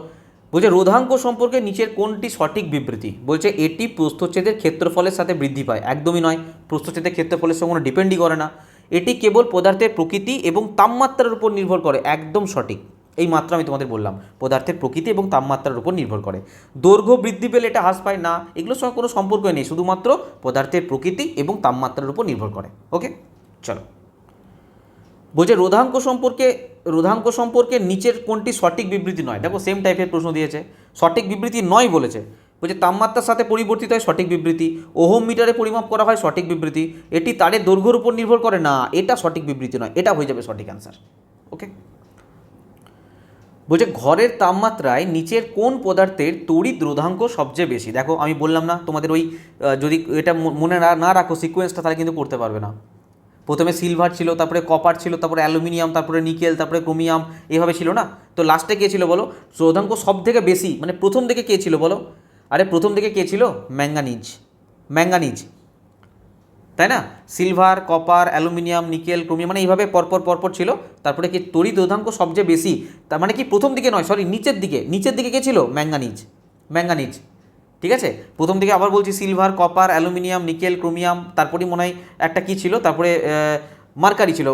Speaker 1: বলছে রোধাঙ্ক সম্পর্কে নিচের কোনটি সঠিক বিবৃতি? বলছে এটি প্রস্থচ্ছেদের ক্ষেত্রফলের সাথে বৃদ্ধি পায়। একদমই নয়, প্রস্থচ্ছেদের ক্ষেত্রফলের সঙ্গে কোনো ডিপেন্ডই করে না। এটি কেবল পদার্থের প্রকৃতি এবং তাপমাত্রার উপর নির্ভর করে। একদম সঠিক, এই মাত্রা আমি তোমাদের বললাম, পদার্থের প্রকৃতি এবং তাপমাত্রার উপর নির্ভর করে। দৈর্ঘ্য বৃদ্ধি পেলে এটা হ্রাস পায় না, এগুলোর সঙ্গে কোনো সম্পর্কই নেই, শুধুমাত্র পদার্থের প্রকৃতি এবং তাপমাত্রার উপর নির্ভর করে। ওকে, চলো। বলছে রোধাঙ্ক সম্পর্কে নিচের কোনটি সঠিক বিবৃতি নয়? দেখো সেম টাইপের প্রশ্ন দিয়েছে, সঠিক বিবৃতি নয় বলেছে। বলছে তাপমাত্রার সাথে পরিবর্তিত হয়, সঠিক বিবৃতি। ওহম মিটারে পরিমাপ করা হয়, সঠিক বিবৃতি। এটি তারের দৈর্ঘ্যের উপর নির্ভর করে না, এটা সঠিক বিবৃতি নয়, এটা হয়ে যাবে সঠিক অ্যান্সার। ওকে, বলছে ঘরের তাপমাত্রায় নিচের কোন পদার্থের তড়িৎ রোধাঙ্ক সবচেয়ে বেশি? দেখো আমি বললাম না তোমাদের ওই যদি এটা মনে না রাখো সিকোয়েন্সটা, তাহলে কিন্তু করতে পারবে না। প্রথমে সিলভার ছিল, তারপরে কপার ছিল, তারপরে অ্যালুমিনিয়াম, তারপরে নিকেল, তারপরে ক্রোমিয়াম, এভাবে ছিল না? তো লাস্টে কে ছিল বলো? রোধাঙ্ক সব থেকে বেশি মানে প্রথম দিকে কে ছিল বলো? আরে প্রথম দিকে কে ছিল? ম্যাঙ্গানিজ, তাই না? Silver, copper, aluminium, nickel, chromium, মানে এইভাবে পরপর ছিল। তারপরে কি তড়িৎ রোধাঙ্ক সবচেয়ে বেশি, তার মানে কি প্রথম দিকে নয়, সরি নিচের দিকে কে ছিল? ম্যাঙ্গানিজ। ঠিক আছে, প্রথম দিকে আবার বলছি silver, copper, aluminium, nickel, chromium, তারপরে মনে হয় একটা কী ছিল, তারপরে মার্কারি ছিল,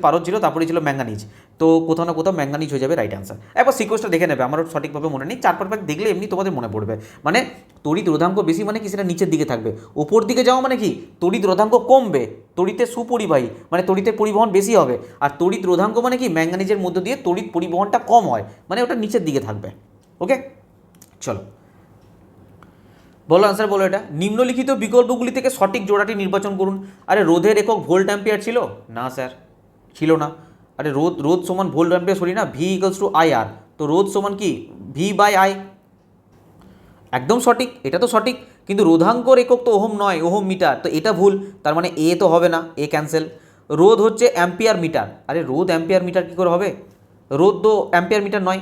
Speaker 1: পারদ ছিল, তারপরে ছিল ম্যাঙ্গানিজ। তো কোথাও না কোথাও ম্যাঙ্গানিজ হয়ে যাবে রাইট অ্যান্সার। একবার সিকোয়েন্সটা দেখে নেবে, আমারও সঠিকভাবে মনে নেই, 4-5 দেখলে এমনি তোমাদের মনে পড়বে। মানে তড়িৎ রোধাঙ্ক বেশি মানে কি, সেটা নিচের দিকে থাকবে। ওপর দিকে যাওয়া মানে কি, তড়িৎ রোধাঙ্ক কমবে, তড়িতের সুপরিবাহী মানে তড়িতের পরিবহন বেশি হবে। আর তড়িৎ রোধাঙ্ক মানে কি, ম্যাঙ্গানিজের মধ্য দিয়ে তড়িৎ পরিবহনটা কম হয়, মানে ওটা নিচের দিকে থাকবে। ওকে, চলো বলো আনসার বলো। এটা নিম্নলিখিত বিকল্পগুলি থেকে সঠিক জোড়াটি নির্বাচন করুন। আরে রোধের একক ভোল্ট অ্যাম্পিয়ার ছিল না স্যার? ছিল না। আরে রোধ সমান ভোল্ট অ্যাম্পিয়ার সরি না, ভি ইকুয়ালস টু আই আর। তো রোধ সমান কি, ভি বাই আই। একদম সঠিক, এটা তো সঠিক। কিন্তু রোধাঙ্কর একক তো ওহম নয়, ওহম মিটার, তো এটা ভুল। তার মানে এ তো হবে না, এ ক্যান্সেল। রোধ হচ্ছে অ্যাম্পিয়ার মিটার। আরে রোধ অ্যাম্পিয়ার মিটার কী করে হবে? রোধ তো অ্যাম্পিয়ার মিটার নয়।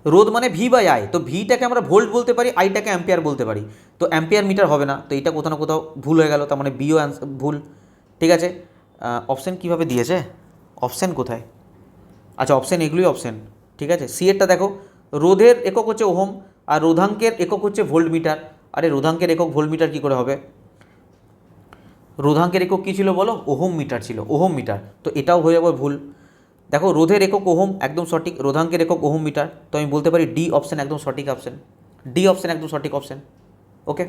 Speaker 1: রোধ মানে ভি বাই আই, তো ভিটাকে আমরা ভোল্ট বলতে পারি, আইটাকে অ্যাম্পিয়ার বলতে পারি। তো অ্যাম্পিয়ার মিটার হবে না, তো এটা কোথাও না কোথাও ভুল হয়ে গেল, তার মানে বিও ভুল। ঠিক আছে, অপশান কীভাবে দিয়েছে? অপশান কোথায়? আচ্ছা অপশান, এগুলোই অপশান। ঠিক আছে, সি এরটা দেখো, রোধের একক হচ্ছে ওহম আর রোধাঙ্কের একক হচ্ছে ভোল্ট মিটার। আরে রোধাঙ্কের একক ভোল্ট মিটার কী করে হবে? রোধাঙ্কের একক কী ছিল বলো? ওহম মিটার ছিল, ওহম মিটার। তো এটাও হয়ে যাবে ভুল। দেখো রোধের একক ওহম একদম সঠিক, রোধাঙ্কের একক ওহম মিটার। তো আমি বলতে পারি ডি অপশান একদম সঠিক অপশান, ডি অপশান একদম সঠিক অপশান। ওকে,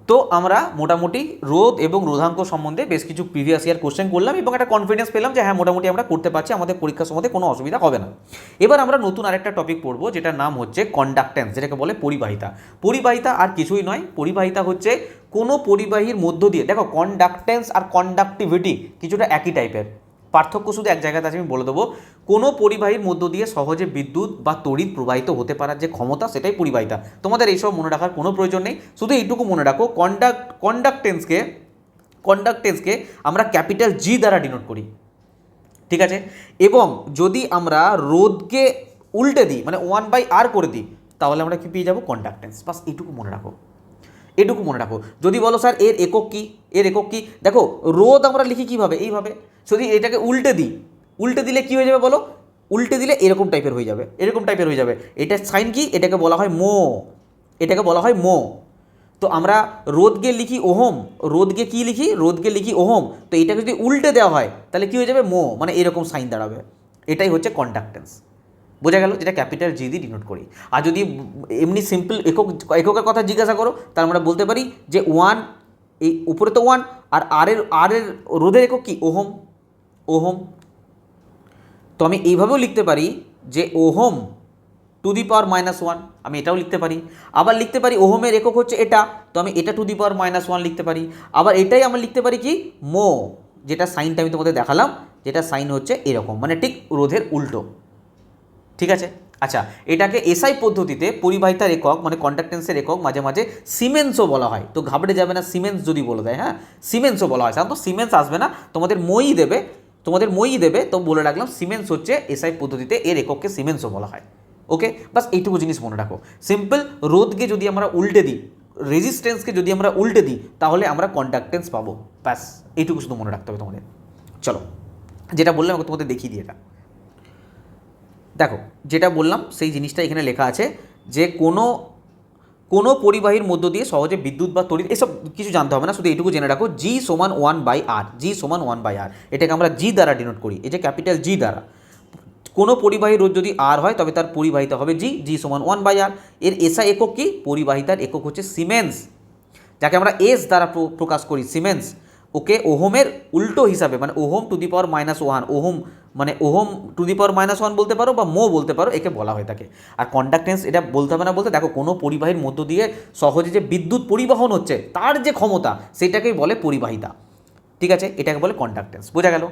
Speaker 1: তো আমরা মোটামুটি রোধ এবং রোধাঙ্ক সম্বন্ধে বেশ কিছু প্রিভিয়াস ইয়ার কোশ্চেন করলাম এবং একটা কনফিডেন্স পেলাম যে হ্যাঁ মোটামুটি আমরা করতে পারছি, আমাদের পরীক্ষার সময় কোনো অসুবিধা হবে না। এবার আমরা নতুন আরেকটা টপিক পড়বো, যেটার নাম হচ্ছে কন্ডাক্টেন্স, যেটাকে বলে পরিবাহিতা। পরিবাহিতা আর কিছুই নয়, পরিবাহিতা হচ্ছে কোনো পরিবাহীর মধ্য দিয়ে, দেখো কন্ডাক্টেন্স আর কন্ডাক্টিভিটি কিছুটা একই টাইপের, পার্থক্য শুধু এক জায়গাতে আছে, আমি বলে দেবো। কোনো পরিবাহীর মধ্য দিয়ে সহজে বিদ্যুৎ বা তড়িৎ প্রবাহিত হতে পারার যে ক্ষমতা, সেটাই পরিবাহিতা। তোমাদের এইসব মনে রাখার কোনো প্রয়োজন নেই, শুধু এইটুকু মনে রাখো কন্ডাক্টেন্সকে আমরা ক্যাপিটাল জি দ্বারা ডিনোট করি। ঠিক আছে, এবং যদি আমরা রোধকে উল্টে দিই মানে 1/r করে দিই, তাহলে আমরা কি পেয়ে যাবো? কন্ডাক্টেন্স। বাস এইটুকু মনে রাখো। যদি বলো স্যার এর একক কি, দেখো রোধ আমরা লিখি কীভাবে? এইভাবে। যদি এটাকে উল্টে দিলে কি হয়ে যাবে বলো? উল্টে দিলে এরকম টাইপের হয়ে যাবে, এটা সাইন কি? এটাকে বলা হয় মো। তো আমরা রোধকে লিখি ওহম, রোধকে লিখি ওহম। তো এটাকে যদি উল্টে দেওয়া হয় তাহলে কি হয়ে যাবে? মো, মানে এরকম সাইন দাঁড়াবে। এটাই হচ্ছে কন্ডাক্টেন্স। বোঝা গেল, যেটা ক্যাপিটাল জি দিয়ে ডিনোট করি। আর যদি এমনি সিম্পল এককের কথা জিজ্ঞাসা করো, তাহলে আমরা বলতে পারি যে 1, এই উপরে তো 1, আর আর এর রোধের একক কি? ওহম। তো আমি এইভাবেও লিখতে পারি যে ওহম টু দি পাওয়ার -1, আমি এটাও লিখতে পারি। আবার লিখতে পারি ওহমের একক হচ্ছে এটা, তো আমি এটা টু দি পাওয়ার -1 লিখতে পারি। আবার এটাই আমরা লিখতে পারি কি? মো, যেটা সাইনটা আমি তোমাদের দেখালাম, যেটা সাইন হচ্ছে এরকম, মানে ঠিক রোধের উল্টো। ঠিক আছে, আচ্ছা এটাকে এসআই পদ্ধতিতে পরিবাহিতার একক মানে কন্ডাক্টেন্সের একক মাঝে মাঝে সিমেন্সও বলা হয়। তো ঘাবড়ে যাবে না, সিমেন্স যদি বলে দেয়, হ্যাঁ সিমেন্সও বলা হয়। সাধারণত সিমেন্স আসবে না, তোমাদের মই দেবে, তোমাদের মই দেবে, তো বলে রাখলাম সিমেন্স হচ্ছে এসআই পদ্ধতিতে এর একককে সিমেন্সও বলা হয়। ওকে, বাস এইটুকু জিনিস মনে রাখো। সিম্পল, রোধকে যদি আমরা উল্টে দিই, রেজিস্ট্যান্সকে যদি আমরা উল্টে দিই, তাহলে আমরা কন্ডাক্টেন্স পাবো। ব্যাস এইটুকু শুধু মনে রাখতে হবে তোমাদের। চলো, যেটা বললাম আমাকে তোমাদের দেখিয়ে দিই। এটা দেখো, যেটা বললাম সেই জিনিসটা এখানে লেখা আছে যে কোনো পরিবাহীর মধ্য দিয়ে সহজে বিদ্যুৎ বা তড়িৎ, এসব কিছু জানতে হবে না, শুধু এইটুকু জেনে রাখো জি সমান 1/r, জি সমান 1/r, এটাকে আমরা জি দ্বারা ডিনোট করি, এই যে ক্যাপিটাল জি দ্বারা। কোনো পরিবাহী রোধ যদি আর হয় তবে তার পরিবাহিতা হবে জি, জি সমান 1/r। এর এসআই একক কি? পরিবাহিতার একক হচ্ছে সিমেন্স, যাকে আমরা এস দ্বারা প্রকাশ করি, সিমেন্স। ওকে, ওহমের উল্টো হিসাবে, মানে ohm two the power -1, ohm মানে ওহম টু দি পাওয়ার -1 বলতে পারো বা মো বলতে পারো, একে বলা হয়ে থাকে। আর কন্ডাক্টেন্স এটা বলতে হবে না, বলতে দেখো কোনো পরিবাহীর মধ্য দিয়ে সহজে যে বিদ্যুৎ পরিবহন হচ্ছে তার যে ক্ষমতা সেটাকেই বলে পরিবাহিতা। ঠিক আছে, এটাকে বলে কন্ডাক্টেন্স। বোঝা গেল?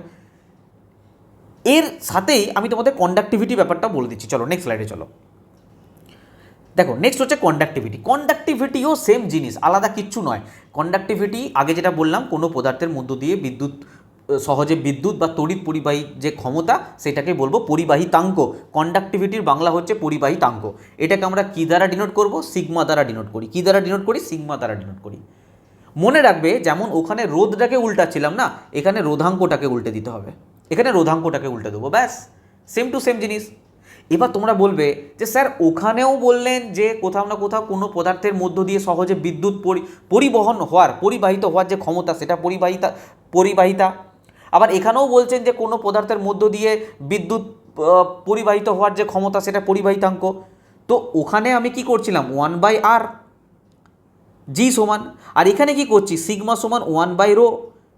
Speaker 1: এর সাথেই আমি তোমাদের কন্ডাক্টিভিটি ব্যাপারটা বলে দিচ্ছি। চলো নেক্সট স্লাইডে চলো। দেখো, নেক্সট হচ্ছে কন্ডাক্টিভিটি। কন্ডাক্টিভিটিও সেম জিনিস, আলাদা কিচ্ছু নয়। কন্ডাক্টিভিটি আগে যেটা বললাম, কোনো পদার্থের মধ্য দিয়ে সহজে বিদ্যুৎ বা তড়িৎ পরিবাহী যে ক্ষমতা সেটাকে বলবো পরিবাহিতাঙ্ক। কন্ডাক্টিভিটির বাংলা হচ্ছে পরিবাহিতাঙ্ক। এটাকে আমরা কী দ্বারা ডিনোট করব? সিগমা দ্বারা ডিনোট করি। কী দ্বারা ডিনোট করি? সিগমা দ্বারা ডিনোট করি। মনে রাখবে, যেমন ওখানে রোধটাকে উল্টাচ্ছিলাম না, এখানে রোধাঙ্কটাকে উল্টে দিতে হবে, এখানে রোধাঙ্কটাকে উল্টে দেবো, ব্যাস সেম টু সেম জিনিস। এবার তোমরা বলবে যে স্যার ওখানেও বললেন যে কোথাও না কোথাও কোনো পদার্থের মধ্য দিয়ে সহজে বিদ্যুৎ পরিবাহিত হওয়ার যে ক্ষমতা সেটা পরিবাহিতা। আবার এখানেও বলছেন যে কোনো পদার্থের মধ্য দিয়ে বিদ্যুৎ পরিবাহিত হওয়ার যে ক্ষমতা সেটা পরিবাহিতাঙ্ক। তো ওখানে আমি কি করছিলাম? 1/r, জি সমান। আর এখানে কি করছি? সিগমা সমান 1/ρ।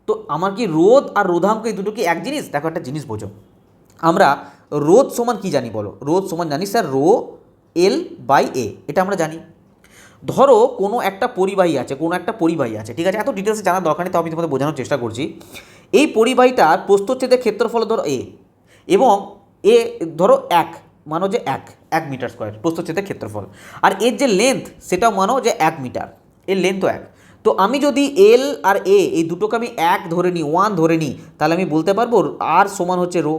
Speaker 1: তো আমার কি রোধ আর রোধাঙ্ক এই দুটো কি এক জিনিস? দেখো, একটা জিনিস বোঝো, আমরা রোধ সমান কি জানি বলো? রোধ সমান জানি স্যার ρl/a, এটা আমরা জানি। ধরো কোনো একটা পরিবাহী আছে, ঠিক আছে, এত ডিটেলসে জানার দরকার নেই, তো আমি তোমাদের বোঝানোর চেষ্টা করছি। এই পরিবাহীটার প্রস্থচ্ছেদের ক্ষেত্রফল ধরো a, এবং এ ধরো 1, মানো যে 1 মিটার স্কোয়ার প্রস্থচ্ছেদের ক্ষেত্রফল। আর এর যে লেন্থ সেটাও মানো যে 1 মিটার, এর লেন্থও 1। তো আমি যদি এল আর এ এই দুটোকে আমি 1 ধরে নিই, 1 ধরে নিই, তাহলে আমি বলতে পারবো আর সমান হচ্ছে রো।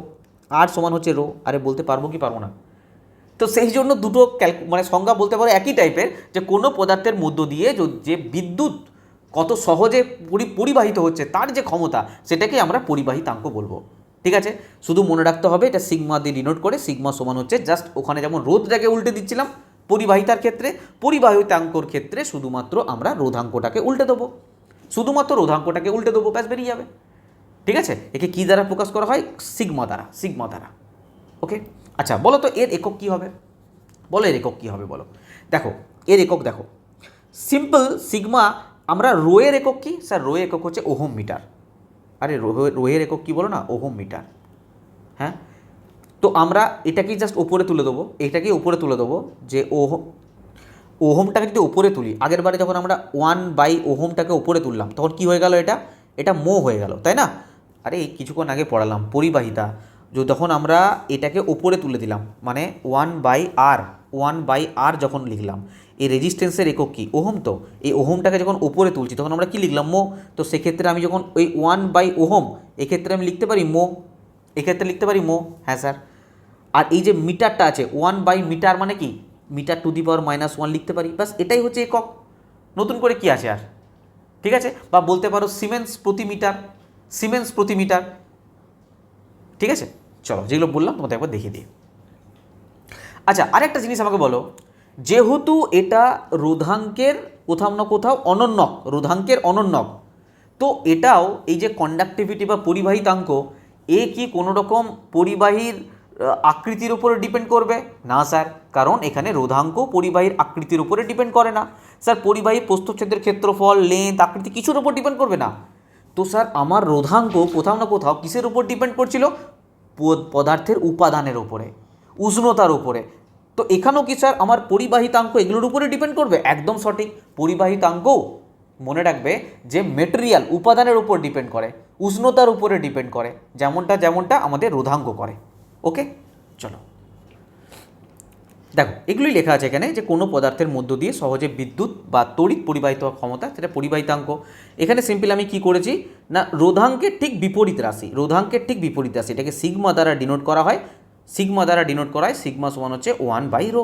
Speaker 1: আরে বলতে পারবো কি পারবো না? তো সেই জন্য দুটো মানে সংজ্ঞা বলতে পারো একই টাইপের, যে কোনো পদার্থের মধ্য দিয়ে যে বিদ্যুৎ কত সহজে পরিবাহিত হচ্ছে তার যে ক্ষমতা সেটাকে আমরা পরিবাহিতাঙ্ক বলবো। ঠিক আছে, শুধু মনে রাখতে হবে এটা সিগমা দিয়ে ডিনোট করে। সিগমা সমান হচ্ছে জাস্ট ওখানে যেমন রোধটাকে উল্টে দিচ্ছিলাম পরিবাহিতার ক্ষেত্রে, পরিবাহিতাঙ্কর ক্ষেত্রে শুধুমাত্র আমরা রোধাঙ্কটাকে উল্টে দেবো, ব্যাস বেরিয়ে যাবে। ঠিক আছে, একে কী দ্বারা প্রকাশ করা হয়? সিগমা দ্বারা। ওকে, আচ্ছা বলো তো এর একক কী হবে? বলো। দেখো, এর একক দেখো, সিম্পল সিগমা। আমরা রোয়ের একক কি? স্যার রোয়ের একক হচ্ছে ওহম মিটার। আরে রোয়ের একক কি বলো না? Ohm metre. হ্যাঁ, তো আমরা এটাকেই জাস্ট ওপরে তুলে দেবো, যে ওহমটাকে যদি ওপরে তুলি, আগের বারে যখন আমরা 1/ওহমটাকে ওপরে তুললাম তখন কি হয়ে গেল? এটা মো হয়ে গেল, তাই না? আরে কিছুক্ষণ আগে পড়ালাম পরিবাহিতা, যখন আমরা এটাকে ওপরে তুলে দিলাম মানে 1/r যখন লিখলাম, এই রেজিস্ট্যান্সের একক কি? ওহম। তো এই ওহমটাকে যখন ওপরে তুলছি তখন আমরা কি লিখলাম? মো। তো সেক্ষেত্রে আমি যখন ওই 1/ওহম, এক্ষেত্রে আমি লিখতে পারি মো, হ্যাঁ স্যার। আর এই যে মিটারটা আছে 1/মিটার মানে কি? মিটার টু দি পাওয়ার -1 লিখতে পারি, বাস এটাই হচ্ছে একক। নতুন করে কি আছে আর? ঠিক আছে, বা বলতে পারো সিমেন্স প্রতি মিটার। ঠিক আছে, চলো যেগুলো বললাম তোমাদের একবার দেখিয়ে দিই। আচ্ছা, আরেকটা জিনিস আমাকে বলো, যেহেতু এটা রোধাঙ্কের কোথাও না কোথাও অনন্যক, তো এটাও এই যে কন্ডাক্টিভিটি বা পরিবাহিতাঙ্ক, এ কি কোনো রকম পরিবাহীর আকৃতির উপরে ডিপেন্ড করবে? না স্যার, কারণ এখানে রোধাঙ্ক পরিবাহীর আকৃতির উপরে ডিপেন্ড করে না। স্যার পরিবাহীর প্রস্থচ্ছেদের ক্ষেত্রফল, লেন্থ, আকৃতি কিছুর উপর ডিপেন্ড করবে না। তো স্যার আমার রোধাঙ্ক কোথাও না কোথাও কিসের উপর ডিপেন্ড করছিল? পদার্থের উপাদানের উপরে, উষ্ণতার উপরে। তো এখানেও কি স্যার আমার পরিবাহিতাঙ্ক এগুলোর উপরে ডিপেন্ড করবে? একদম সঠিক, পরিবাহিতাঙ্ক মনে রাখবে যে মেটেরিয়াল উপাদানের উপর ডিপেন্ড করে, উষ্ণতার উপরে ডিপেন্ড করে, যেমনটা আমাদের রোধাঙ্ক করে। ওকে, চলো দেখো এগুলোই লেখা আছে এখানে যে কোনো পদার্থের মধ্য দিয়ে সহজে বিদ্যুৎ বা তড়িৎ পরিবাহিত হওয়ার ক্ষমতা, সেটা পরিবাহিতাঙ্ক। এখানে সিম্পল আমি কি করেছি না, রোধাঙ্কের ঠিক বিপরীত রাশি, রোধাঙ্কের ঠিক বিপরীত রাশি এটাকে সিগমা দ্বারা ডিনোট করা হয়। সিগমা দ্বারা ডিনোট করা হয়, সিগমা সমান হচ্ছে 1/ρ।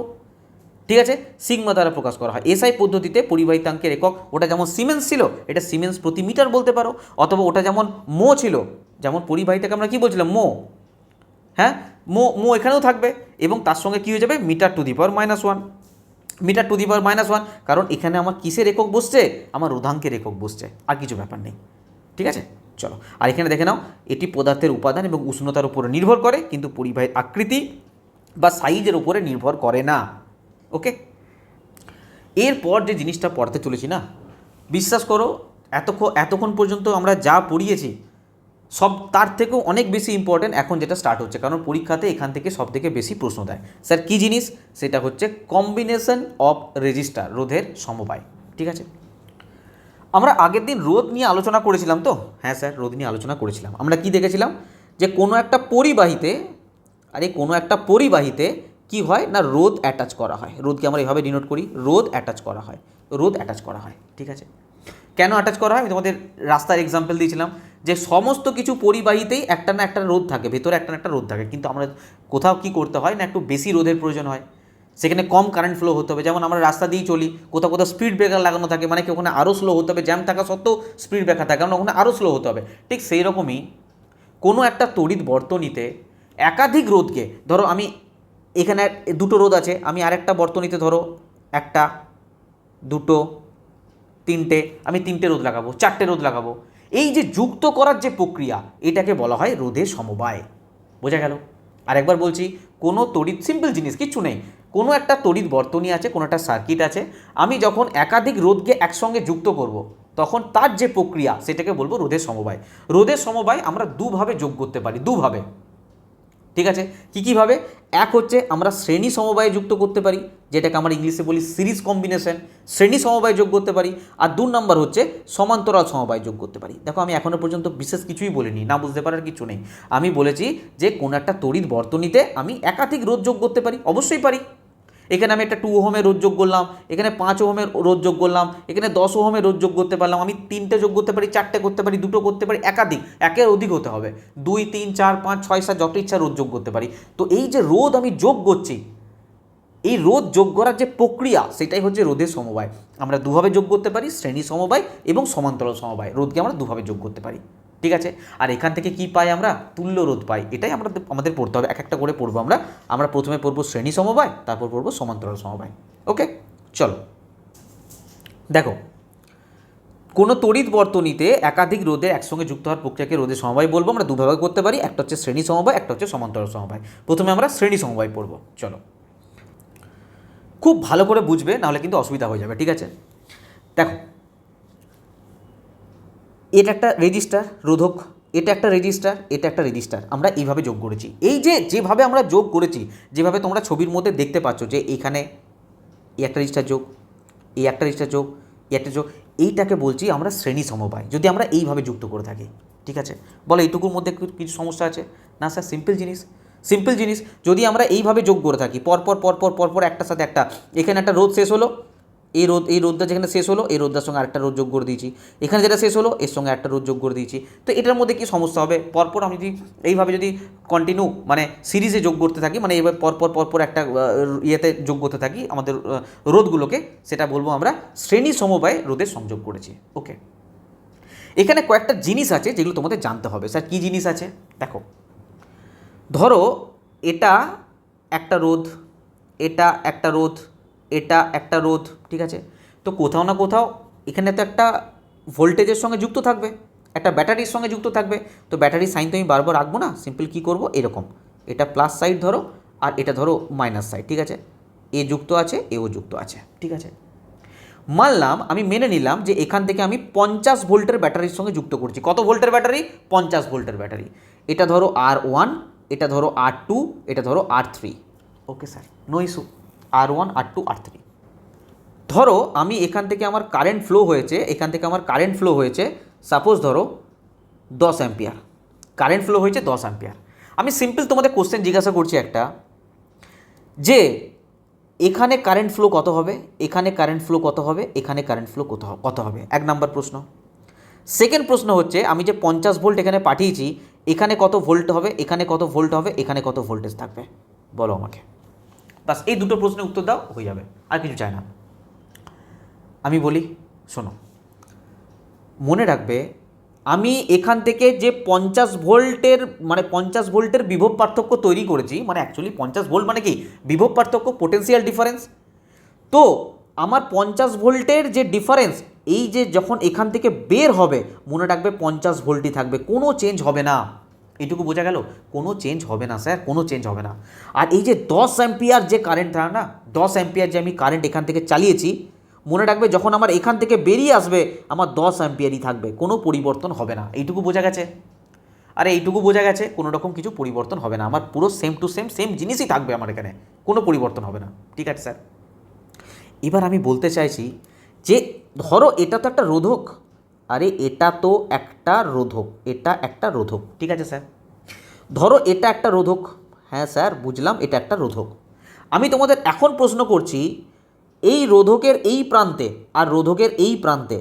Speaker 1: ঠিক আছে, সিগমা দ্বারা প্রকাশ করা হয়। এসআই পদ্ধতিতে পরিবাহিতাঙ্কের একক, ওটা যেমন সিমেন্স ছিল এটা সিমেন্স প্রতি মিটার বলতে পারো, অথবা ওটা যেমন মো ছিল, যেমন পরিবাহিতাকে আমরা কি বলছিলাম মো, হ্যাঁ মো এখানেও থাকবে, এবং তার সঙ্গে কী হয়ে যাবে metre to the power -1, metre to the power -1, কারণ এখানে আমার কিসের একক বসছে, আমার রোধাঙ্কের একক বসছে, আর কিছু ব্যাপার নেই। ঠিক আছে, চলো আর এখানে দেখে নাও, এটি পদার্থের উপাদান এবং উষ্ণতার উপরে নির্ভর করে, কিন্তু পরিবাহীর আকৃতি বা সাইজের উপরে নির্ভর করে না। ওকে, এরপর যে জিনিসটা পড়তে চলেছি না, বিশ্বাস করো এতক্ষণ পর্যন্ত আমরা যা পড়িয়েছি সব তার থেকেও অনেক বেশি ইম্পর্টেন্ট এখন যেটা স্টার্ট হচ্ছে, কারণ পরীক্ষাতে এখান থেকে সব থেকে বেশি প্রশ্ন দেয়। স্যার কী জিনিস, সেটা হচ্ছে কম্বিনেশন অফ রেজিস্টার, রোধের সমবায়। ঠিক আছে, আমরা আগের দিন রোধ নিয়ে আলোচনা করেছিলাম তো, হ্যাঁ স্যার রোধ নিয়ে আলোচনা করেছিলাম। আমরা কি দেখেছিলাম যে কোনো একটা পরিবাহীতে কি হয় না, রোধ অ্যাটাচ করা হয়। রোধকে আমরা এভাবে ডিনোট করি, রোধ অ্যাটাচ করা হয়, রোধ অ্যাটাচ করা হয়। ঠিক আছে, কেন অ্যাটাচ করা হয় আমি তোমাদের রাস্তার এক্সাম্পল দিয়েছিলাম যে সমস্ত কিছু পরিবাহীতেই একটা না একটা রোধ থাকে, ভেতরে একটা না একটা রোধ থাকে, কিন্তু আমরা কোথাও কি করতে হয় না, একটু বেশি রোধের প্রয়োজন হয়, সেখানে কম কারেন্ট ফ্লো হতে হবে। যেমন আমরা রাস্তা দিয়েই চলি, কোথাও কোথাও স্পিড ব্রেকার লাগানো থাকে, মানে কি ওখানে আরও স্লো হতে হবে, জ্যাম থাকা সত্ত্বেও স্পিড ব্রেকার থাকে, কারণ ওখানে আরও স্লো হতে হবে। ঠিক সেই রকমই কোনো একটা তড়িৎ বর্তনীতে একাধিক রোধকে, ধরো আমি এখানে দুটো রোধ আছে, আমি আরেকটা বর্তনীতে ধরো একটা, দুটো, তিনটে, আমি তিনটে রোধ লাগাবো, চারটে রোধ লাগাবো, এই যে যুক্ত করার যে প্রক্রিয়া এটাকে বলা হয় রোধের সমবায়। বোঝা গেল? আরেকবার বলছি, কোনো তড়িৎ, সিম্পল জিনিস কিচ্ছু নেই, কোনো একটা তড়িৎ বর্তনী আছে, কোনো একটা সার্কিট আছে, আমি যখন একাধিক রোধকে একসঙ্গে যুক্ত করব তখন তার যে প্রক্রিয়া সেটাকে বলবো রোধের সমবায়। রোধের সমবায় আমরা দুভাবে যোগ করতে পারি, দুভাবে। ঠিক আছে, কীভাবে? এক হচ্ছে আমরা শ্রেণী সমবায়ে যুক্ত করতে পারি, যেটাকে আমরা ইংলিশে বলি সিরিজ কম্বিনেশন, শ্রেণী সমবায়ে যোগ করতে পারি। আর 2 নম্বর হচ্ছে সমান্তরাল সমবায়ে যোগ করতে পারি। দেখো আমি এখনও পর্যন্ত বিশেষ কিছুই বলিনি, না বুঝতে পারার কিছু নেই। আমি বলেছি যে কোনো একটা তড়িৎ বর্তনীতে আমি একাধিক রোধ যোগ করতে পারি, অবশ্যই পারি। এখানে আমি একটা 2 ওহমের রোধ যোগ করলাম, এখানে 5 ওহমের রোধ যোগ করলাম, এখানে 10 ওহমের রোধ যোগ করতে পারলাম, আমি 3টে যোগ করতে পারি, 4টে করতে পারি, 2টো করতে পারি, একাধিক, একের অধিক হতে হবে, 2, 3, 4, 5, 6, 7 যত ইচ্ছা রোধ যোগ করতে পারি। তো এই যে রোধ আমি যোগ করছি, এই রোধ যোগ করার যে প্রক্রিয়া সেটাই হচ্ছে রোধের সমবায়। আমরা দুভাবে যোগ করতে পারি, শ্রেণী সমবায় এবং সমান্তরাল সমবায়, রোধকে আমরা দুভাবে যোগ করতে পারি। ঠিক আছে, আর এখান থেকে কি পাই আমরা, তুল্য রোধ পাই। এটাই আমাদের পড়তে হবে, এক একটা করে পড়বো আমরা প্রথমে পড়বো শ্রেণী সমবায়, তারপর পড়বো সমান্তরাল সমবায়। ওকে, চলো দেখো, কোনো তড়িৎ বর্তনীতে একাধিক রোধের একসঙ্গে যুক্ত হওয়ার প্রক্রিয়াকে রোধের সমবায় বলবো। আমরা দুভাবে করতে পারি, একটা হচ্ছে শ্রেণী সমবায়, একটা হচ্ছে সমান্তরাল সমবায়। প্রথমে আমরা শ্রেণী সমবায় পড়বো, চলো খুব ভালো করে বুঝবে, নাহলে কিন্তু অসুবিধা হয়ে যাবে। ঠিক আছে, দেখো এটা একটা রেজিস্টার রোধক, এটা একটা রেজিস্টার, এটা একটা রেজিস্টার, আমরা এইভাবে যোগ করেছি। এই যেভাবে আমরা যোগ করেছি, যেভাবে তোমরা ছবির মধ্যে দেখতে পাচ্ছ যে এইখানে এই একটা রেজিস্টার যোগ, এই একটা রেজিস্টার যোগ, এই একটা যোগ, এইটাকে বলছি আমরা শ্রেণী সমবায়, যদি আমরা এইভাবে যুক্ত করে থাকি। ঠিক আছে, বলো এইটুকুর মধ্যে কিছু সমস্যা আছে না? স্যার সিম্পল জিনিস, যদি আমরা এইভাবে যোগ করে থাকি পরপর একটার সাথে একটা, এখানে একটা রোধ শেষ হলো, এই রোধটা যেখানে শেষ হলো এই রোধটার সঙ্গে আরেকটা রোধ যোগ করে দিয়েছি, এখানে যেটা শেষ হলো এর সঙ্গে একটা রোধ যোগ করে দিয়েছি। তো এটার মধ্যে কি সমস্যা হবে? পরপর আমি যদি এইভাবে যদি কন্টিনিউ মানে সিরিজে যোগ করতে থাকি, মানে এইভাবে পরপর একটা ইয়েতে যোগ করতে থাকি আমাদের রোধগুলোকে, সেটা বলবো আমরা শ্রেণী সমবায়ে রোধের সংযোগ করেছি। ওকে, এখানে কয়েকটা জিনিস আছে যেগুলো তোমাদের জানতে হবে। স্যার কী জিনিস আছে? দেখো, ধরো এটা একটা রোধ, এটা একটা রোধ, এটা একটা রোধ। ঠিক আছে, তো কোথাও না কোথাও এখানে তো একটা ভোল্টেজের সঙ্গে যুক্ত থাকবে, একটা ব্যাটারির সঙ্গে যুক্ত থাকবে। তো ব্যাটারির সাইন তো আমি বারবার রাখবো না, সিম্পল কী করবো, এরকম এটা প্লাস সাইড ধরো আর এটা ধরো মাইনাস সাইড। ঠিক আছে, এ যুক্ত আছে, এও যুক্ত আছে। ঠিক আছে, মানলাম, আমি মেনে নিলাম যে এখান থেকে আমি 50 ভোল্টের ব্যাটারির সঙ্গে যুক্ত করছি। কত ভোল্টের ব্যাটারি? 50 ভোল্টের ব্যাটারি। এটা ধরো R1, এটা ধরো R2, এটা ধরো R3। Okay sir, no issue, R1, R2, R3। ধরো আমি এখান থেকে আমার কারেন্ট ফ্লো হয়েছে, সাপোজ ধরো 10 অ্যাম্পিয়ার কারেন্ট ফ্লো হয়েছে, 10 অ্যাম্পিয়ার। আমি সিম্পল তোমাদের কোশ্চেন জিজ্ঞাসা করছি একটা, যে এখানে কারেন্ট ফ্লো কত হবে, এখানে কারেন্ট ফ্লো কত হবে, এখানে কারেন্ট ফ্লো কত হবে, 1 নম্বর প্রশ্ন। সেকেন্ড প্রশ্ন হচ্ছে আমি যে 50 ভোল্ট এখানে পাঠিয়েছি, এখানে কত ভোল্ট হবে, এখানে কত ভোল্ট হবে, এখানে কত ভোল্টেজ থাকবে, বলো আমাকে। বাস এই দুটো প্রশ্নের উত্তর দাও, হয়ে যাবে, আর কিছু চাই না। আমি বলি, শোনো, মনে রাখবে আমি এখান থেকে যে 50 ভোল্টের মানে 50 ভোল্টের বিভব পার্থক্য তৈরি করেছি, মানে অ্যাকচুয়ালি 50 ভোল্ট মানে কি, বিভব পার্থক্য, পোটেনশিয়াল ডিফারেন্স। তো আমার 50 ভোল্টের যে ডিফারেন্স, এই যে যখন এখান থেকে বের হবে, মনে রাখবে 50 ভোল্টই থাকবে, কোনো চেঞ্জ হবে না। এইটুকু বোঝা গেল, কোনো চেঞ্জ হবে না স্যার, কোনো চেঞ্জ হবে না। আর এই যে 10 অ্যাম্পিয়ার যে কারেন্ট থাকে না, 10 অ্যাম্পিয়ার যে আমি কারেন্ট এখান থেকে চালিয়েছি, মনে রাখবে যখন আমার এখান থেকে বেরিয়ে আসবে আমার 10 অ্যাম্পিয়ারই থাকবে, কোনো পরিবর্তন হবে না। এইটুকু বোঝা গেছে? আরে এইটুকু বোঝা গেছে, কোনো রকম কিছু পরিবর্তন হবে না, আমার পুরো সেম টু সেম সেম জিনিসই থাকবে আমার এখানে, কোনো পরিবর্তন হবে না। ঠিক আছে স্যার। এবার আমি বলতে চাইছি যে ধরো এটা তো একটা রোধক, আরে এটা তো একটা রোধক, এটা একটা রোধক, ঠিক আছে স্যার। ধরো এটা একটা রোধক, হ্যাঁ স্যার বুঝলাম এটা একটা রোধক। আমি তোমাদের এখন প্রশ্ন করছি, এই রোধকের এই প্রান্তে আর রোধকের এই প্রান্তে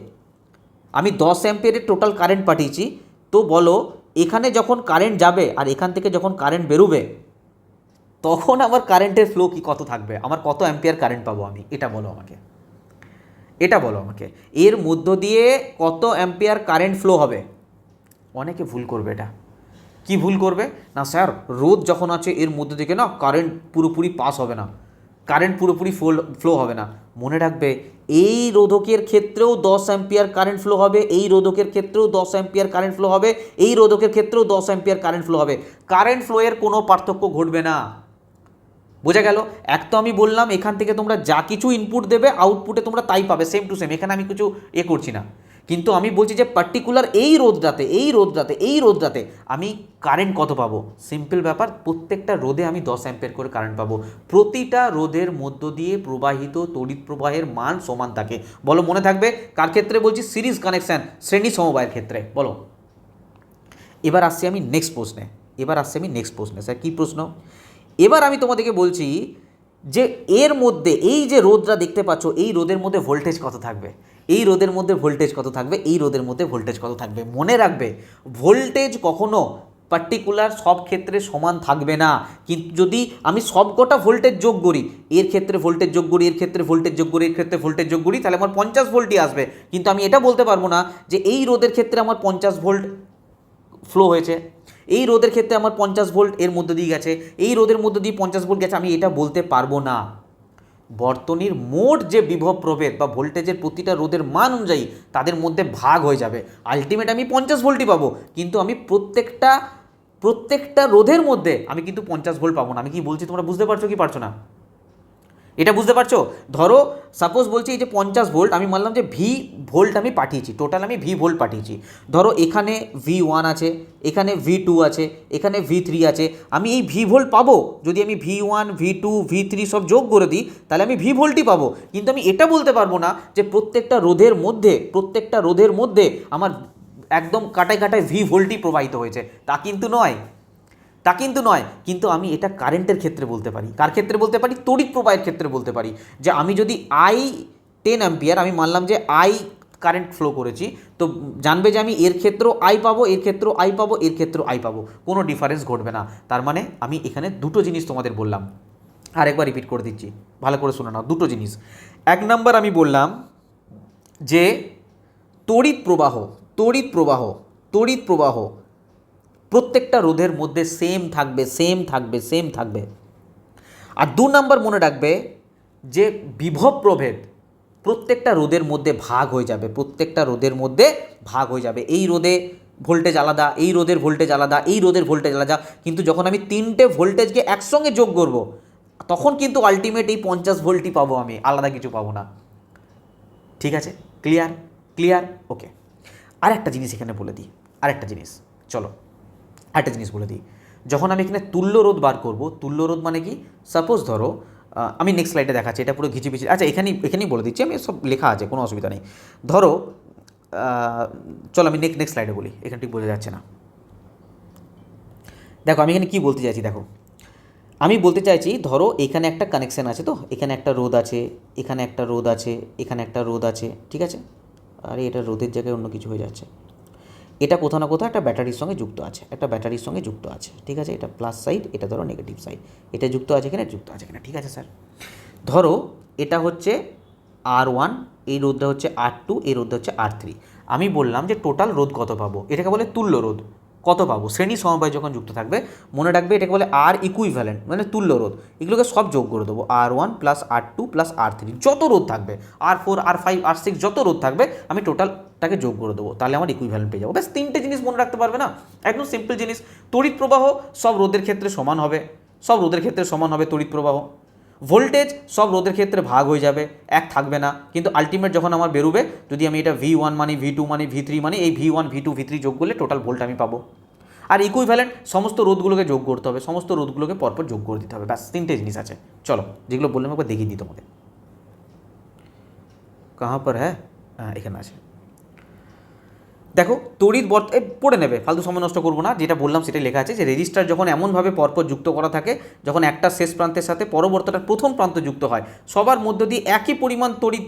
Speaker 1: আমি 10 অ্যাম্পিয়ারের টোটাল কারেন্ট পাঠিয়েছি, তো বলো এখানে যখন কারেন্ট যাবে আর এখান থেকে যখন কারেন্ট বেরোবে, তখন আমার কারেন্টের ফ্লো কি কত থাকবে, আমার কত অ্যাম্পিয়ার কারেন্ট পাবো আমি, এটা বলো আমাকে, এটা বলো আমাকে। এর মধ্য দিয়ে কত অ্যাম্পিয়ার কারেন্ট ফ্লো হবে? অনেকে ভুল করবে, এটা কি ভুল করবে না, স্যার রোদ যখন আছে এর মধ্যে থেকে না কারেন্ট পুরোপুরি পাস হবে না, কারেন্ট পুরোপুরি ফ্লো হবে না। মনে রাখবে এই রোধকের ক্ষেত্রেও 10 অ্যাম্পিয়ার কারেন্ট ফ্লো হবে, এই রোধকের ক্ষেত্রেও 10 অ্যাম্পিয়ার কারেন্ট ফ্লো হবে, এই রোধকের ক্ষেত্রেও 10 অ্যাম্পিয়ার কারেন্ট ফ্লো হবে, কারেন্ট ফ্লোয়ের কোনো পার্থক্য ঘটবে না। বোঝা গেল? এক তো আমি বললাম এখান থেকে তোমরা যা কিছু ইনপুট দেবে আউটপুটে তোমরা তাই পাবে, সেম টু সেম, এখানে আমি কিছু করছি না। কিন্তু আমি বলছি যে পার্টিকুলার এই রোধটাতে এই রোধটাতে এই রোধটাতে আমি কারেন্ট কত পাবো, সিম্পল ব্যাপার, প্রত্যেকটা রোধে আমি 10 অ্যাম্পিয়ার করে কারেন্ট পাবো, প্রতিটা রোধের মধ্য দিয়ে প্রবাহিত তড়িৎ প্রবাহের মান সমান থাকে। বলো মনে থাকবে? কার ক্ষেত্রে বলছি? সিরিজ কানেকশন, শ্রেণী সমবায়ের ক্ষেত্রে। বলো। এবার আসছি আমি নেক্সট প্রশ্নে, স্যার কী প্রশ্ন? এবার আমি তোমাদেরকে বলছি যে এর মধ্যে এই যে রোধটা দেখতে পাচ্ছ, এই রোধের মধ্যে ভোল্টেজ কত থাকবে, এই রোধের মধ্যে ভোল্টেজ কত থাকবে, এই রোধের মধ্যে ভোল্টেজ কত থাকবে। মনে রাখবে ভোল্টেজ কখনো পার্টিকুলার সব ক্ষেত্রে সমান থাকবে না, কিন্তু যদি আমি সবকটা ভোল্টেজ যোগ করি, এর ক্ষেত্রে ভোল্টেজ যোগ করি, এর ক্ষেত্রে ভোল্টেজ যোগ করি, এর ক্ষেত্রে ভোল্টেজ যোগ করি, তাহলে আমার 50 ভোল্টই আসবে। কিন্তু আমি এটা বলতে পারবো না যে এই রোধের ক্ষেত্রে আমার 50 ভোল্ট ফ্লো হয়েছে, এই রোধের ক্ষেত্রে আমার 50 ভোল্ট এর মধ্যে দিয়ে গেছে, এই রোধের মধ্যে দিয়ে 50 ভোল্ট গেছে, আমি এটা বলতে পারবো না। বর্তনীর মোট যে বিভব প্রভেদ বা ভোল্টেজের প্রতিটা রোধের মান অনুযায়ী তাদের মধ্যে ভাগ হয়ে যাবে, আলটিমেট আমি 50 ভোল্টই পাবো, কিন্তু আমি প্রত্যেকটা রোধের মধ্যে আমি কিন্তু 50 ভোল্ট পাবো না। আমি কি বলছি তোমরা বুঝতে পারছো কি পারছো না? এটা বুঝতে পারছো? ধরো সাপোজ বলছি এই যে 50 ভোল্ট, আমি মানলাম যে ভি ভোল্ট আমি পাঠিয়েছি, টোটাল আমি ভি ভোল্ট পাঠিয়েছি। ধরো এখানে V1 আছে, এখানে V2 আছে, এখানে V3 আছে, আমি এই ভি ভোল্ট পাবো যদি আমি V1 V2 V3 সব যোগ করে দিই, তাহলে আমি ভি ভোল্টই পাবো। কিন্তু আমি এটা বলতে পারবো না যে প্রত্যেকটা রোধের মধ্যে আমার একদম কাটায় কাটায় ভি ভোল্টই প্রবাহিত হয়েছে, তা কিন্তু নয়। কিন্তু আমি এটা কারেন্টের ক্ষেত্রে বলতে পারি, কার ক্ষেত্রে বলতে পারি? তড়িৎ প্রবাহের ক্ষেত্রে বলতে পারি। যে আমি যদি আই 10 অ্যাম্পিয়ার, আমি মানলাম যে আই কারেন্ট ফ্লো করেছি, তো জানবে যে আমি এর ক্ষেত্রেও আই পাবো, এর ক্ষেত্রেও আই পাবো, এর ক্ষেত্রেও আই পাবো, কোনো ডিফারেন্স ঘটবে না। তার মানে আমি এখানে দুটো জিনিস তোমাদের বললাম, আরেকবার রিপিট করে দিচ্ছি, ভালো করে শুনে নাও। দুটো জিনিস। 1 নাম্বার আমি বললাম যে তড়িৎ প্রবাহ প্রত্যেকটা রোধের মধ্যে সেম থাকবে। আর 2 নাম্বার মনে রাখবে যে বিভব প্রভেদ প্রত্যেকটা রোধের মধ্যে ভাগ হয়ে যাবে, এই রোধে ভোল্টেজ আলাদা, এই রোধের ভোল্টেজ আলাদা, এই রোধের ভোল্টেজ আলাদা, কিন্তু যখন আমি 3টে ভোল্টেজকে একসঙ্গে যোগ করব, তখন কিন্তু আলটিমেট এই 50 ভোল্টই পাবো, আমি আলাদা কিছু পাবো না। ঠিক আছে? ক্লিয়ার? ওকে। আরেকটা জিনিস এখানে বলে দিই, চলো একটা জিনিস বলে দিই। যখন আমি এখানে তুল্য রোধ বার করব, তুল্য রোধ মানে কি? সাপোজ ধরো আমি নেক্সট স্লাইডে দেখাচ্ছি, এটা পুরো ঘিচিপিচি, আচ্ছা এখানেই বলে দিচ্ছি, আমি সব লেখা আছে, কোনো অসুবিধা নেই। ধরো চলো আমি নেক্সট স্লাইডে বলি, এখানে ঠিক বোঝা যাচ্ছে না। দেখো আমি এখানে কী বলতে চাইছি, দেখো আমি বলতে চাইছি ধরো এখানে একটা কানেকশান আছে, তো এখানে একটা রোধ আছে, এখানে একটা রোধ আছে, এখানে একটা রোধ আছে, ঠিক আছে। আরে এটা রোধের জায়গায় অন্য কিছু হয়ে যাচ্ছে। এটা কোথাও না কোথাও একটা ব্যাটারির সঙ্গে যুক্ত আছে, একটা ব্যাটারির সঙ্গে যুক্ত আছে, ঠিক আছে। এটা প্লাস সাইড, এটা ধরো নেগেটিভ সাইড, এটা যুক্ত আছে এখানে, যুক্ত আছে এখানে, ঠিক আছে স্যার। ধরো এটা হচ্ছে R1, এই রোধটা হচ্ছে R2, এই রোধটা হচ্ছে R3। আমি বললাম যে টোটাল রোধ কত পাবো, এটাকে বলে তুল্য রোধ। কত পাবো, শ্রেণী সমবায় যখন যুক্ত থাকবে মনে রাখবে এটাকে বলে আর ইকুইভ্যালেন্ট, মানে তুল্য রোধ। এগুলোকে সব যোগ করে দেবো, R1 plus R2 plus R3, যত রোধ থাকবে R4 R5 R6 যত রোধ থাকবে আমি টোটালটাকে যোগ করে দেবো, তাহলে আমার ইকুইভ্যালেন্ট পেয়ে যাবো। ব্যাস তিনটে জিনিস মনে রাখতে পারবে না, একদম সিম্পল জিনিস। তড়িৎ প্রবাহ সব রোধের ক্ষেত্রে সমান হবে, সব রোধের ক্ষেত্রে সমান হবে তড়িৎ প্রবাহ। ভোল্টেজ সব রোধের ক্ষেত্রে ভাগ হয়ে যাবে, এক থাকবে না, কিন্তু আলটিমেট যখন আমার বেরোবে, যদি আমি এটা V1 মানি, V2 মানি, V3 মানি, এই V1 V2 V3 যোগ করলে টোটাল ভোল্ট আমি পাবো। আর ইকুইভ্যালেন্ট সমস্ত রোধগুলোকে যোগ করতে হবে, সমস্ত রোধগুলোকে পরপর যোগ করে দিতে হবে, ব্যাস তিনটে জিনিস আছে। চলো যেগুলো বললাম একবার দেখিয়ে দিই তোমাকে। কাহা পর হ্যাঁ, এখানে আছে দেখো। তড়িৎ পড়ে নেবে, ফালতু সময় নষ্ট করবো না, যেটা বললাম সেটাই লেখা আছে যে রেজিস্টার যখন এমনভাবে পরপর যুক্ত করা থাকে, যখন একটা শেষ প্রান্তের সাথে পরবর্তীটার প্রথম প্রান্ত যুক্ত হয়, সবার মধ্য দিয়ে একই পরিমাণ তড়িৎ,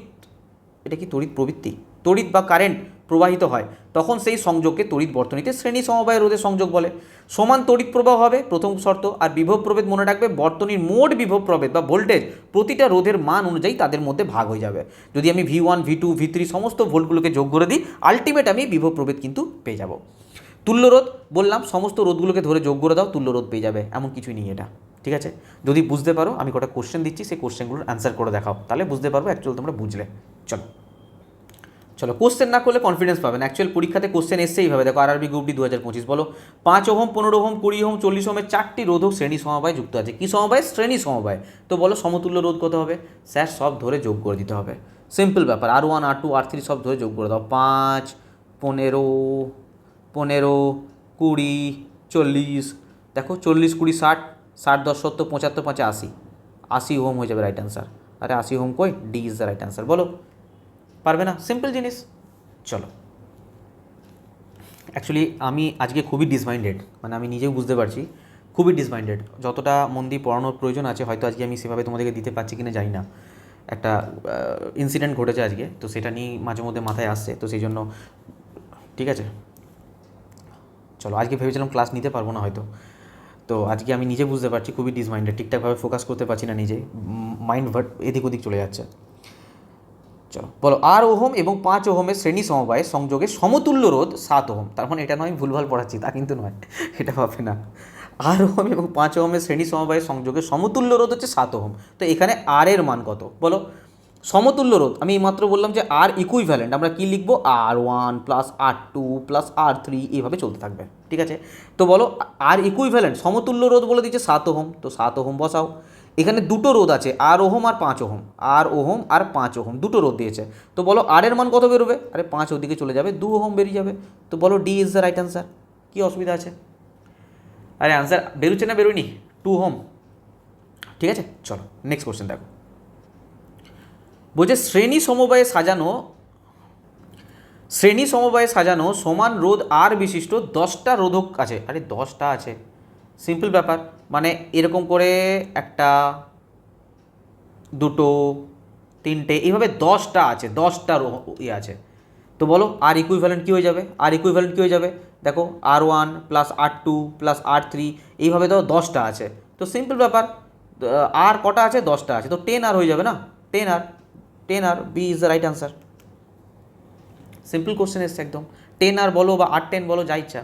Speaker 1: এটা কি তড়িৎ প্রবৃত্তি, তড়িৎ বা কারেন্ট প্রবাহিত হয়, তখন সেই সংযোগকে তড়িৎ বর্তনীতে শ্রেণী সমবায় রোধের সংযোগ বলে। সমান তড়িৎ প্রবাহ হবে প্রথম শর্ত, আর বিভব প্রভেদ মনে রাখবে বর্তনীর মোট বিভব প্রভেদ বা ভোল্টেজ প্রতিটা রোধের মান অনুযায়ী তাদের মধ্যে ভাগ হয়ে যাবে। যদি আমি V1 V2 V3 সমস্ত ভোল্টগুলোকে যোগ করে দিই, আলটিমেট আমি বিভব প্রভেদ কিন্তু পেয়ে যাব। তুল্য রোধ বললাম সমস্ত রোধগুলোকে ধরে যোগ করে দাও, তুল্য রোধ পেয়ে যাবে, এমন কিছুই নেই এটা, ঠিক আছে। যদি বুঝতে পারো, আমি কটা কোশ্চেন দিচ্ছি, সেই কোশ্চেনগুলোর অ্যান্সার করে দেখাও, তাহলে বুঝতে পারবো অ্যাকচুয়ালি তোমরা বুঝলে। চলো চলো, কোশ্চেন না করলে কনফিডেন্স পাবেন। অ্যাকচুয়াল পরীক্ষাতে কোশ্চেন এসছে এইভাবে, দেখো আরআরবি গ্রুপ ডি 2025 বলো 5 ওহম 15 ওহম 20 ওহম 40 ওহমের 4টি রোধক শ্রেণী সমবায় যুক্ত আছে। কি সমবায়? শ্রেণী সমবায়। তো বলো সমতুল্য রোধ কত হবে? স্যার সব ধরে যোগ করে দিতে হবে, সিম্পল ব্যাপার। R1 R2 R3 সব ধরে যোগ করে দাও, 5 15 15 20 40, দেখো 40 20 60, 60 10 70 75 5 80, 80 ওহম হয়ে যাবে রাইট অ্যান্সার। আরে 80 ওহম কই, D is the right answer. বলো পারবে না? সিম্পল জিনিস। চলো, অ্যাকচুয়ালি আমি আজকে খুবই ডিসমাইন্ডেড, মানে আমি নিজেও বুঝতে পারছি খুবই ডিসমাইন্ডেড। যতটা মন দিয়ে পড়ানোর প্রয়োজন আছে হয়তো আজকে আমি সেভাবে তোমাদেরকে দিতে পারছি কিনা জানি না। একটা ইনসিডেন্ট ঘটেছে আজকে, তো সেটা নিয়ে মাঝে মধ্যে মাথায় আসছে, তো সেই জন্য ঠিক আছে। চলো, আজকে ভেবেছিলাম ক্লাস নিতে পারবো না হয়তো, তো আজকে আমি নিজে বুঝতে পারছি খুবই ডিসমাইন্ডেড, ঠিকঠাকভাবে ফোকাস করতে পারছি না নিজে, মাইন্ড এদিক ওদিক চলে যাচ্ছে। চলো বলো, 8 ওহম এবং 5 ওহমের শ্রেণী সমবায়ে সংযোগে সমতুল্য রোধ 7 ওহম। তার মানে এটা নয় আমি ভুলভাল পড়াচ্ছি, তা কিন্তু নয়, এটা ভাবে না। 8 ওহম এবং 5 ওহমের শ্রেণী সমবায়ে সংযোগে সমতুল্য রোধ হচ্ছে 7 ওহম। তো এখানে আর এর মান কত বলো? সমতুল্য রোধ আমি মাত্র বললাম যে আর ইকুইভ্যালেন্ট, আমরা কি লিখবো? R1 plus R2 plus R3, এইভাবে চলতে থাকবে, ঠিক আছে। তো বলো আর ইকুইভ্যালেন্ট সমতুল্য রোধ বলে দিচ্ছে 7 ওহম, তো 7 ওহম বসাও। এখানে দুটো রোধ আছে, আর ওহম আর 5 ওহম, আর ওহম আর 5 ওহম দুটো রোধ দিয়েছে। তো বলো আর এর মান কত বেরোবে? আরে 5 ওদিকে চলে যাবে, 2 ওহম বেরিয়ে যাবে। তো বলো D is the right answer. কী অসুবিধা আছে? আরে অ্যান্সার বেরোচ্ছে না বেরোয়নি? 2 ওহম, ঠিক আছে। চলো নেক্সট কোশ্চেন দেখো, বলছে শ্রেণী সমবায়ে সাজানো সমান রোধ আর বিশিষ্ট 10টা রোধক আছে। আরে 10টা আছে, সিম্পল ব্যাপার, মানে এরকম করে একটা দুটো তিনটে এইভাবে 10টা আছে, 10টা ইয়ে আছে। তো বলো আর ইকুইভ্যালেন্ট কী হয়ে যাবে? আর ইকুইভ্যালেন্ট কী হয়ে যাবে? দেখো R1 plus R2 plus R3, এইভাবে তো 10টা আছে। তো সিম্পল ব্যাপার, আর কটা আছে? 10টা আছে, তো 10 আর হয়ে যাবে না, 10 আর B is the right answer. Simple question এসছে একদম, 10 আর বলো বা R10 বলো, যা ইচ্ছা।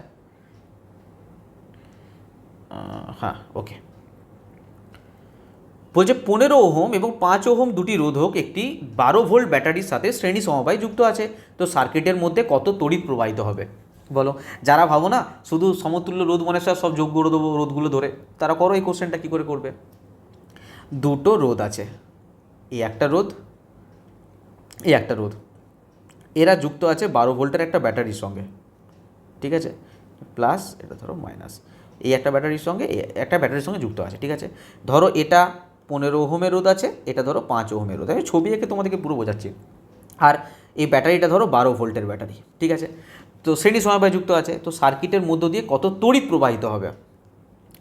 Speaker 1: হ্যাঁ ওকে। বলছে 15 ওহম এবং 5 ওহম দুটি রোধক একটি 12 ভোল্ট ব্যাটারির সাথে শ্রেণী সমবায় যুক্ত আছে। তো সার্কিটের মধ্যে কত তড়িৎ প্রবাহিত হবে বলো? যারা ভাবো না শুধু সমতুল্য রোধ মনে সব যোগ করে দেবো রোধগুলো ধরে, তারা করো এই কোশ্চেনটা কী করে করবে। দুটো রোধ আছে, এই একটা রোধ, এই একটা রোধ, এরা যুক্ত আছে 12 ভোল্টের একটা ব্যাটারির সঙ্গে, ঠিক আছে। প্লাস এটা ধরো মাইনাস, এই একটা ব্যাটারির সঙ্গে একটা ব্যাটারির সঙ্গে যুক্ত আছে, ঠিক আছে। ধরো এটা 15 ওহমের রোধ আছে, এটা ধরো 5 ওহমের রোধ। আমি ছবি এঁকে তোমাদেরকে পুরো বোঝাচ্ছি। আর এই ব্যাটারিটা ধরো 12 ভোল্টের ব্যাটারি, ঠিক আছে। তো শ্রেণী সমবায় যুক্ত আছে, তো সার্কিটের মধ্য দিয়ে কত তড়িৎ প্রবাহিত হবে?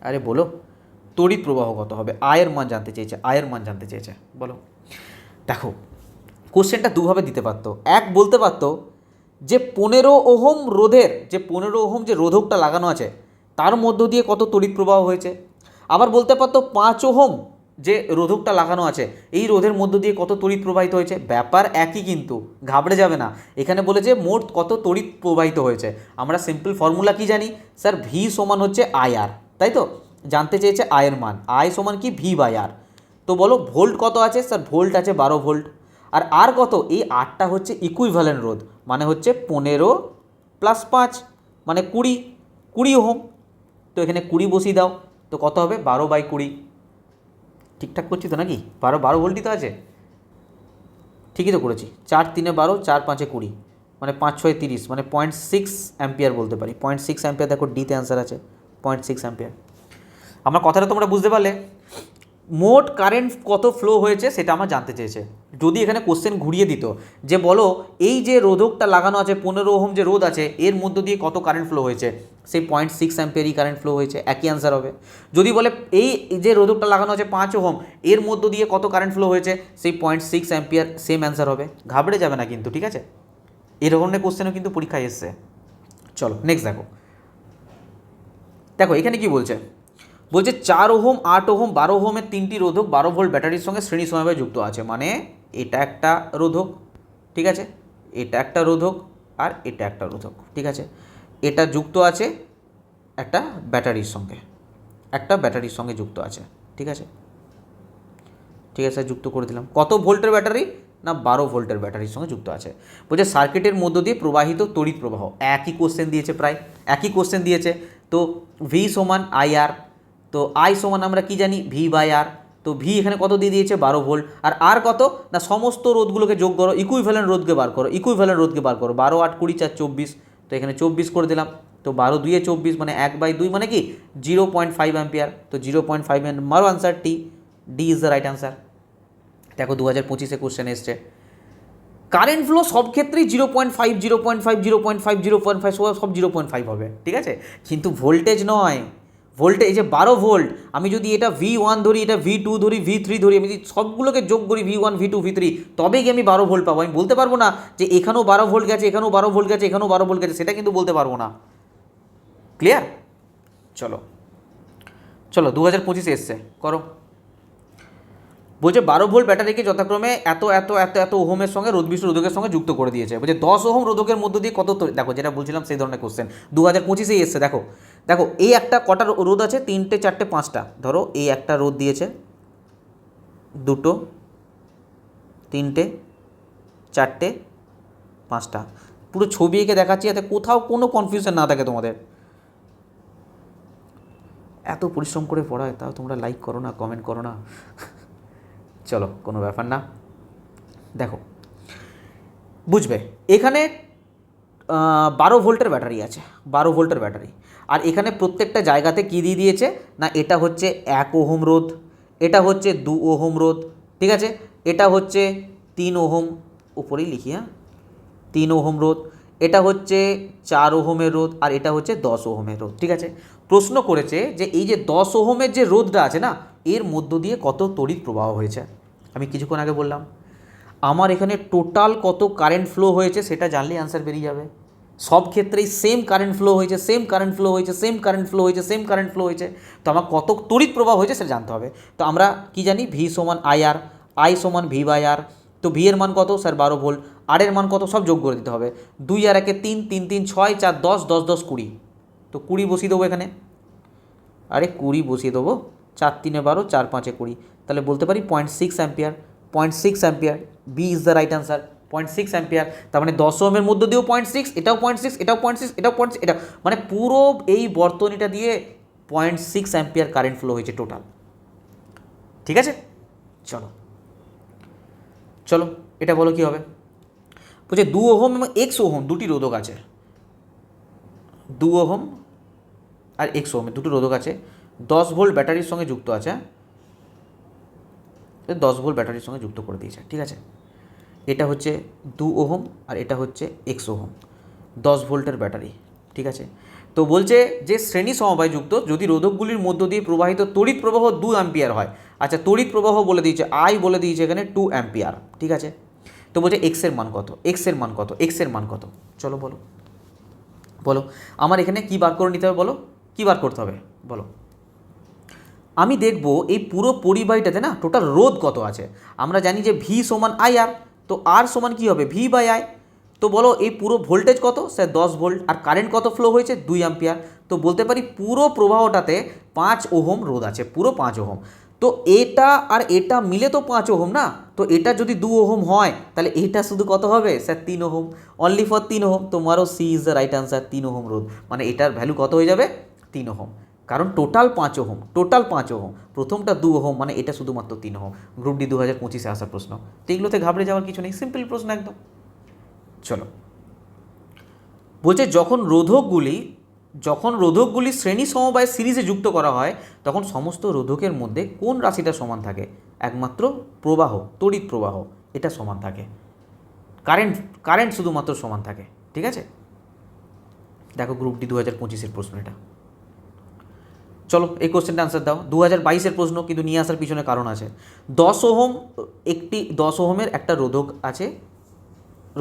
Speaker 1: আরে বলো, তড়িৎ প্রবাহ কত হবে, আয়ের মান জানতে চেয়েছে, আয়ের মান জানতে চেয়েছে। বলো, দেখো কোশ্চেনটা দুভাবে দিতে পারতো। এক বলতে পারতো যে 15 ওহম রোধের, যে 15 ওহম যে রোধকটা লাগানো আছে তার মধ্য দিয়ে কত তড়িৎ প্রবাহ হয়েছে। আবার বলতে পারতো 5 ওহম যে রোধকটা লাগানো আছে এই রোধের মধ্য দিয়ে কত তড়িৎ প্রবাহিত হয়েছে। ব্যাপার একই, কিন্তু ঘাবড়ে যাবে না। এখানে বলেছে মোট কত তড়িৎ প্রবাহিত হয়েছে। আমরা সিম্পল ফর্মুলা কি জানি স্যার, ভি সমান হচ্ছে আই আর, তাই তো? জানতে চেয়েছে আয়ের মান, আই সমান কি ভি বাই আর। তো বলো ভোল্ট কত আছে স্যার, ভোল্ট আছে 12 ভোল্ট। আর কত, এই আরটা হচ্ছে ইকুইভ্যালেন্ট রোধ, মানে হচ্ছে 15 প্লাস 5 মানে 20 ওহম। তো এখানে 20 বসিয়ে দাও, তো কত হবে 12/20। ঠিকঠাক করছি তো নাকি? 12 ভোল্টই তো আছে, ঠিকই তো করেছি। 4 3 12, 4 5 20, মানে 5 6 30, মানে 0.6 অ্যাম্পিয়ার বলতে পারি। 0.6 অ্যাম্পিয়ার, দেখো ডিতে অ্যান্সার আছে 0.6 অ্যাম্পিয়ার। আমার কথাটা তোমরা বুঝতে পারলে? মোট কারেন্ট কত ফ্লো হয়েছে সেটা আমার জানতে চেয়েছে। যদি এখানে কোশ্চেন ঘুরিয়ে দিত যে বলো এই যে রোধকটা লাগানো আছে 15 ওহম যে রোধ আছে এর মধ্য দিয়ে কত কারেন্ট ফ্লো হয়েছে, সেই 0.6 অ্যাম্পিয়ারই কারেন্ট ফ্লো হয়েছে, একই অ্যান্সার হবে। যদি বলে এই যে রোধকটা লাগানো আছে 5 ওহম এর মধ্য দিয়ে কত কারেন্ট ফ্লো হয়েছে, সেই 0.6 অ্যাম্পিয়ার, সেম অ্যান্সার হবে। ঘাবড়ে যাবে না কিন্তু, ঠিক আছে? এই ধরনের কোশ্চেনও কিন্তু পরীক্ষায় এসছে। চলো নেক্সট দেখো। দেখো এখানে কি বলছে, বলছে 4 ওহম 8 ওহম 12 ওহমের 3টি রোধক 12 ভোল্ট ব্যাটারির সঙ্গে শ্রেণী সমবায়ে যুক্ত আছে। মানে এটা একটা রোধক, ঠিক আছে, এটা একটা রোধক, আর এটা একটা রোধক, ঠিক আছে। এটা যুক্ত আছে একটা ব্যাটারির সঙ্গে, একটা ব্যাটারির সঙ্গে যুক্ত আছে, ঠিক আছে। ঠিক আছে, যুক্ত করে দিলাম। কত ভোল্টের ব্যাটারি না 12 ভোল্টের ব্যাটারির সঙ্গে যুক্ত আছে। বলছে সার্কিটের মধ্য দিয়ে প্রবাহিত তড়িৎ প্রবাহ, একই কোশ্চেন দিয়েছে, প্রায় একই কোশ্চেন দিয়েছে। তো ভি সমান আই আর, তো আই সমান আমরা কি জানি ভি বাই আর। তো ভি এখানে কত দিয়ে দিয়েছে 12 ভোল্ট, আর কত না সমস্ত রোধগুলোকে যোগ করো, ইকুইভ্যালেন্ট রোধকে বার করো, ইকুইভ্যালেন্ট রোধকে বার করো। 12 8 20 4 24, তো এখানে 24 করে দিলাম। তো 12 2 24, মানে 1/2 মানে কি 0.5 অ্যাম্পিয়ার। তো 0.5 মারো answer T, D is the right answer. দেখো 2025-এ কোশ্চেন এসছে, কারেন্ট ফ্লো সব ক্ষেত্রেই 0.5 0.5 0.5 0.5 সব 0.5 হবে, ঠিক আছে, কিন্তু ভোল্টেজ নয়। ভোল্টেজ এই যে 12 ভোল্ট, আমি যদি এটা V1 ধরি, এটা V2 ধরি, V3 ধরি, আমি যদি সবগুলোকে যোগ করি V1 V2 V3, তবেই কি আমি 12 ভোল্ট পাবো। আমি বলতে পারবো না যে এখানেও 12 ভোল্ট গেছে, এখানেও 12 ভোল্ট গেছে, এখানেও 12 ভোল্ট গেছে, সেটা কিন্তু বলতে পারবো না। ক্লিয়ার? চলো চলো 2025-এ এসছে, করো। বলছে 12 ভোল্ট ব্যাটারিকে যথাক্রমে এত এত এত এত ওহমের সঙ্গে রোধবিষ্ট রোধকের সঙ্গে যুক্ত করে দিয়েছে। বলছে 10 ওহম রোধকের মধ্য দিয়ে কত, দেখো যেটা বলছিলাম সেই ধরনের কোশ্চেন 2025-এই এসছে। দেখো দেখো এই একটা কটা রোধ আছে, 3টে 4টে 5টা, ধরো এই একটা রোধ দিয়েছে, 2টো 3টে 4টে 5টা, পুরো ছবি এঁকে দেখাচ্ছি যাতে কোথাও কোনো কনফিউশন না থাকে তোমাদের। এত পরিশ্রম করে পড়ায় তাও তোমরা লাইক করো না, কমেন্ট করো না। চলো কোনো ব্যাপার না। দেখো বুঝবে, এখানে 12 ভোল্টের ব্যাটারি আছে, 12 ভোল্টের ব্যাটারি, আর এখানে প্রত্যেকটা জায়গাতে কী দিয়ে দিয়েছে না এটা হচ্ছে 1 ওহম রোধ, এটা হচ্ছে 2 ওহম রোধ, ঠিক আছে, এটা হচ্ছে 3 ওহম, উপরেই লিখি, হ্যাঁ 3 ওহম রোধ, এটা হচ্ছে 4 ওহমের রোধ, আর এটা হচ্ছে 10 ওহমের রোধ, ঠিক আছে। প্রশ্ন করেছে যে এই যে 10 ওহমের যে রোধটা আছে না এর মধ্য দিয়ে কত তড়িৎ প্রবাহ হয়েছে। আমি কিছুক্ষণ আগে বললাম আমার এখানে টোটাল কত কারেন্ট ফ্লো হয়েছে সেটা জানলেই অ্যান্সার বেরিয়ে যাবে। সব ক্ষেত্রেই সেম কারেন্ট ফ্লো হয়েছে, সেম কারেন্ট ফ্লো হয়েছে, সেম কারেন্ট ফ্লো হয়েছে, সেম কারেন্ট ফ্লো হয়েছে, তো আমার কত তড়িৎ প্রবাহ হয়েছে সেটা জানতে হবে। তো আমরা কি জানি ভি সমান আই আর, আই সমান ভি বাই আর। তো ভি এর মান কত স্যার 12 ভোল্ট, আর এর মান কত সব যোগ করে দিতে হবে। 2 আর 1 3, 3 3 6 4 10 10 10 20, তো 20 বসিয়ে দেবো এখানে, আরে 20 বসিয়ে দেবো, 4 3 12 4 5 20, তাহলে বলতে পারি 0.6 ampere, 0.6 ampere, B is the right answer. 0.6 ampere, তার মানে 10 ওহমের মধ্যে দিয়েও 0.6, এটাও 0.6, এটাও 0.6, এটাও 0.6, এটা মানে পুরো এই বর্তনীটা দিয়ে 0.6 অ্যাম্পিয়ার কারেন্ট ফ্লো হয়েছে টোটাল, ঠিক আছে। চলো চলো এটা বলো কী হবে। বলছে 2 ওহম এবং x ওহম দুটি রোধক আছে, 2 ওহম আর x ওহমের দুটো রোধক আছে, 10 ভোল্ট ব্যাটারির সঙ্গে যুক্ত আছে, 10 ভোল্ট ব্যাটারির সঙ্গে যুক্ত করে দিয়েছে, ঠিক আছে। এটা হচ্ছে 2 ওহম আর এটা হচ্ছে x ওহম, 10 ভোল্টের ব্যাটারি, ঠিক আছে। তো বলছে যে শ্রেণী সমবায়যুক্ত যদি রোধকগুলির মধ্য দিয়ে প্রবাহিত তড়িৎ প্রবাহ 2 অ্যাম্পিয়ার হয়। আচ্ছা, তড়িৎ প্রবাহ বলে দিয়েছে, আই বলে দিয়েছে এখানে 2 অ্যাম্পিয়ার, ঠিক আছে। তো বলছে এক্স এর মান কত, এক্স এর মান কত, এক্স এর মান কত, চলো বলো বলো। আমার এখানে কি বার করে নিতে হবে বলো, কি বার করতে হবে বলো। আমি দেখব এই পুরো পরিবাহীটাতে না টোটাল রোধ কত আছে। আমরা জানি যে ভি সমান আই আর, তো আর সমান কী হবে ভি বাই আই। তো বলো এই পুরো ভোল্টেজ কত স্যার 10 ভোল্ট, আর কারেন্ট কত ফ্লো হয়েছে 2 অ্যাম্পিয়ার। তো বলতে পারি পুরো প্রবাহটাতে 5 ওহম রোধ আছে, পুরো 5 ওহম। তো এটা আর এটা মিলে তো 5 ওহম না, তো এটা যদি 2 ওহম হয় তাহলে এটা শুধু কত হবে sir 3 ohm, only for 3 ohm. তোমারও C is the right answer, 3 ohm রোধ, মানে এটার ভ্যালু কত হয়ে যাবে 3 ওহম, কারণ টোটাল 5 ওহম, টোটাল 5 ওহম, প্রথমটা 2 ওহম, মানে এটা শুধুমাত্র 3 ওহম। গ্রুপ ডি 2025-এ আসা প্রশ্ন, তো এগুলোতে ঘাবড়ে যাওয়ার কিছু নেই, সিম্পল প্রশ্ন একদম। চলো, বলছে যখন রোধকগুলি শ্রেণী সমবায় সিরিজে যুক্ত করা হয় তখন সমস্ত রোধকের মধ্যে কোন রাশিটা সমান থাকে? একমাত্র প্রবাহ, তড়িৎ প্রবাহ, এটা সমান থাকে। কারেন্ট শুধুমাত্র সমান থাকে, ঠিক আছে। দেখো গ্রুপ ডি 2025-এর প্রশ্ন এটা। চলো এই কোশ্চেনটা আনসার দাও। 2022-এর প্রশ্ন, কিন্তু নিয়ে আসার পিছনে কারণ আছে। 10 ওহম, একটি 10 ওহমের একটা রোধক আছে,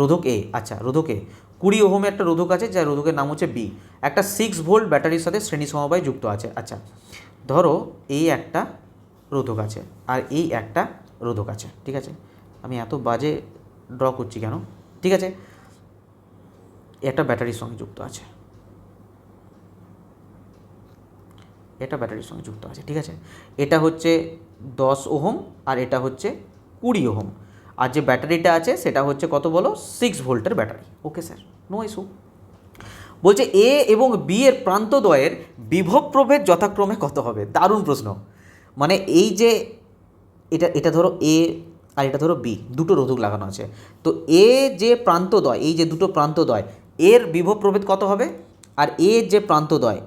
Speaker 1: রোধক এ, আচ্ছা রোধক এ। 20 ওহমের একটা রোধক আছে যার রোধকের নাম হচ্ছে বি। একটা 6 ভোল্ট ব্যাটারির সাথে শ্রেণী সমবায় যুক্ত আছে। আচ্ছা, ধরো এই একটা রোধক আছে আর এই একটা রোধক আছে, ঠিক আছে। আমি এত বাজে ড্র করছি কেন, ঠিক আছে। একটা ব্যাটারির সঙ্গে যুক্ত আছে, এটা ব্যাটারির সঙ্গে যুক্ত আছে, ঠিক আছে। এটা হচ্ছে 10 ওহম আর এটা হচ্ছে 20 ওহম, আর যে ব্যাটারিটা আছে সেটা হচ্ছে কত বলো 6 ভোল্টের battery. Okay sir, no issue. বলছে এ এবং বি এর প্রান্তদ্বয়ের বিভব প্রভেদ যথাক্রমে কত হবে? দারুণ প্রশ্ন। মানে এই যে এটা ধরো এ আর এটা ধরো বি, দুটো রোধক লাগানো আছে। তো এ যে প্রান্তদ্বয়, এই যে দুটো প্রান্তদ্বয়, এর বিভব প্রভেদ কত হবে? আর এর যে প্রান্তদ্বয়,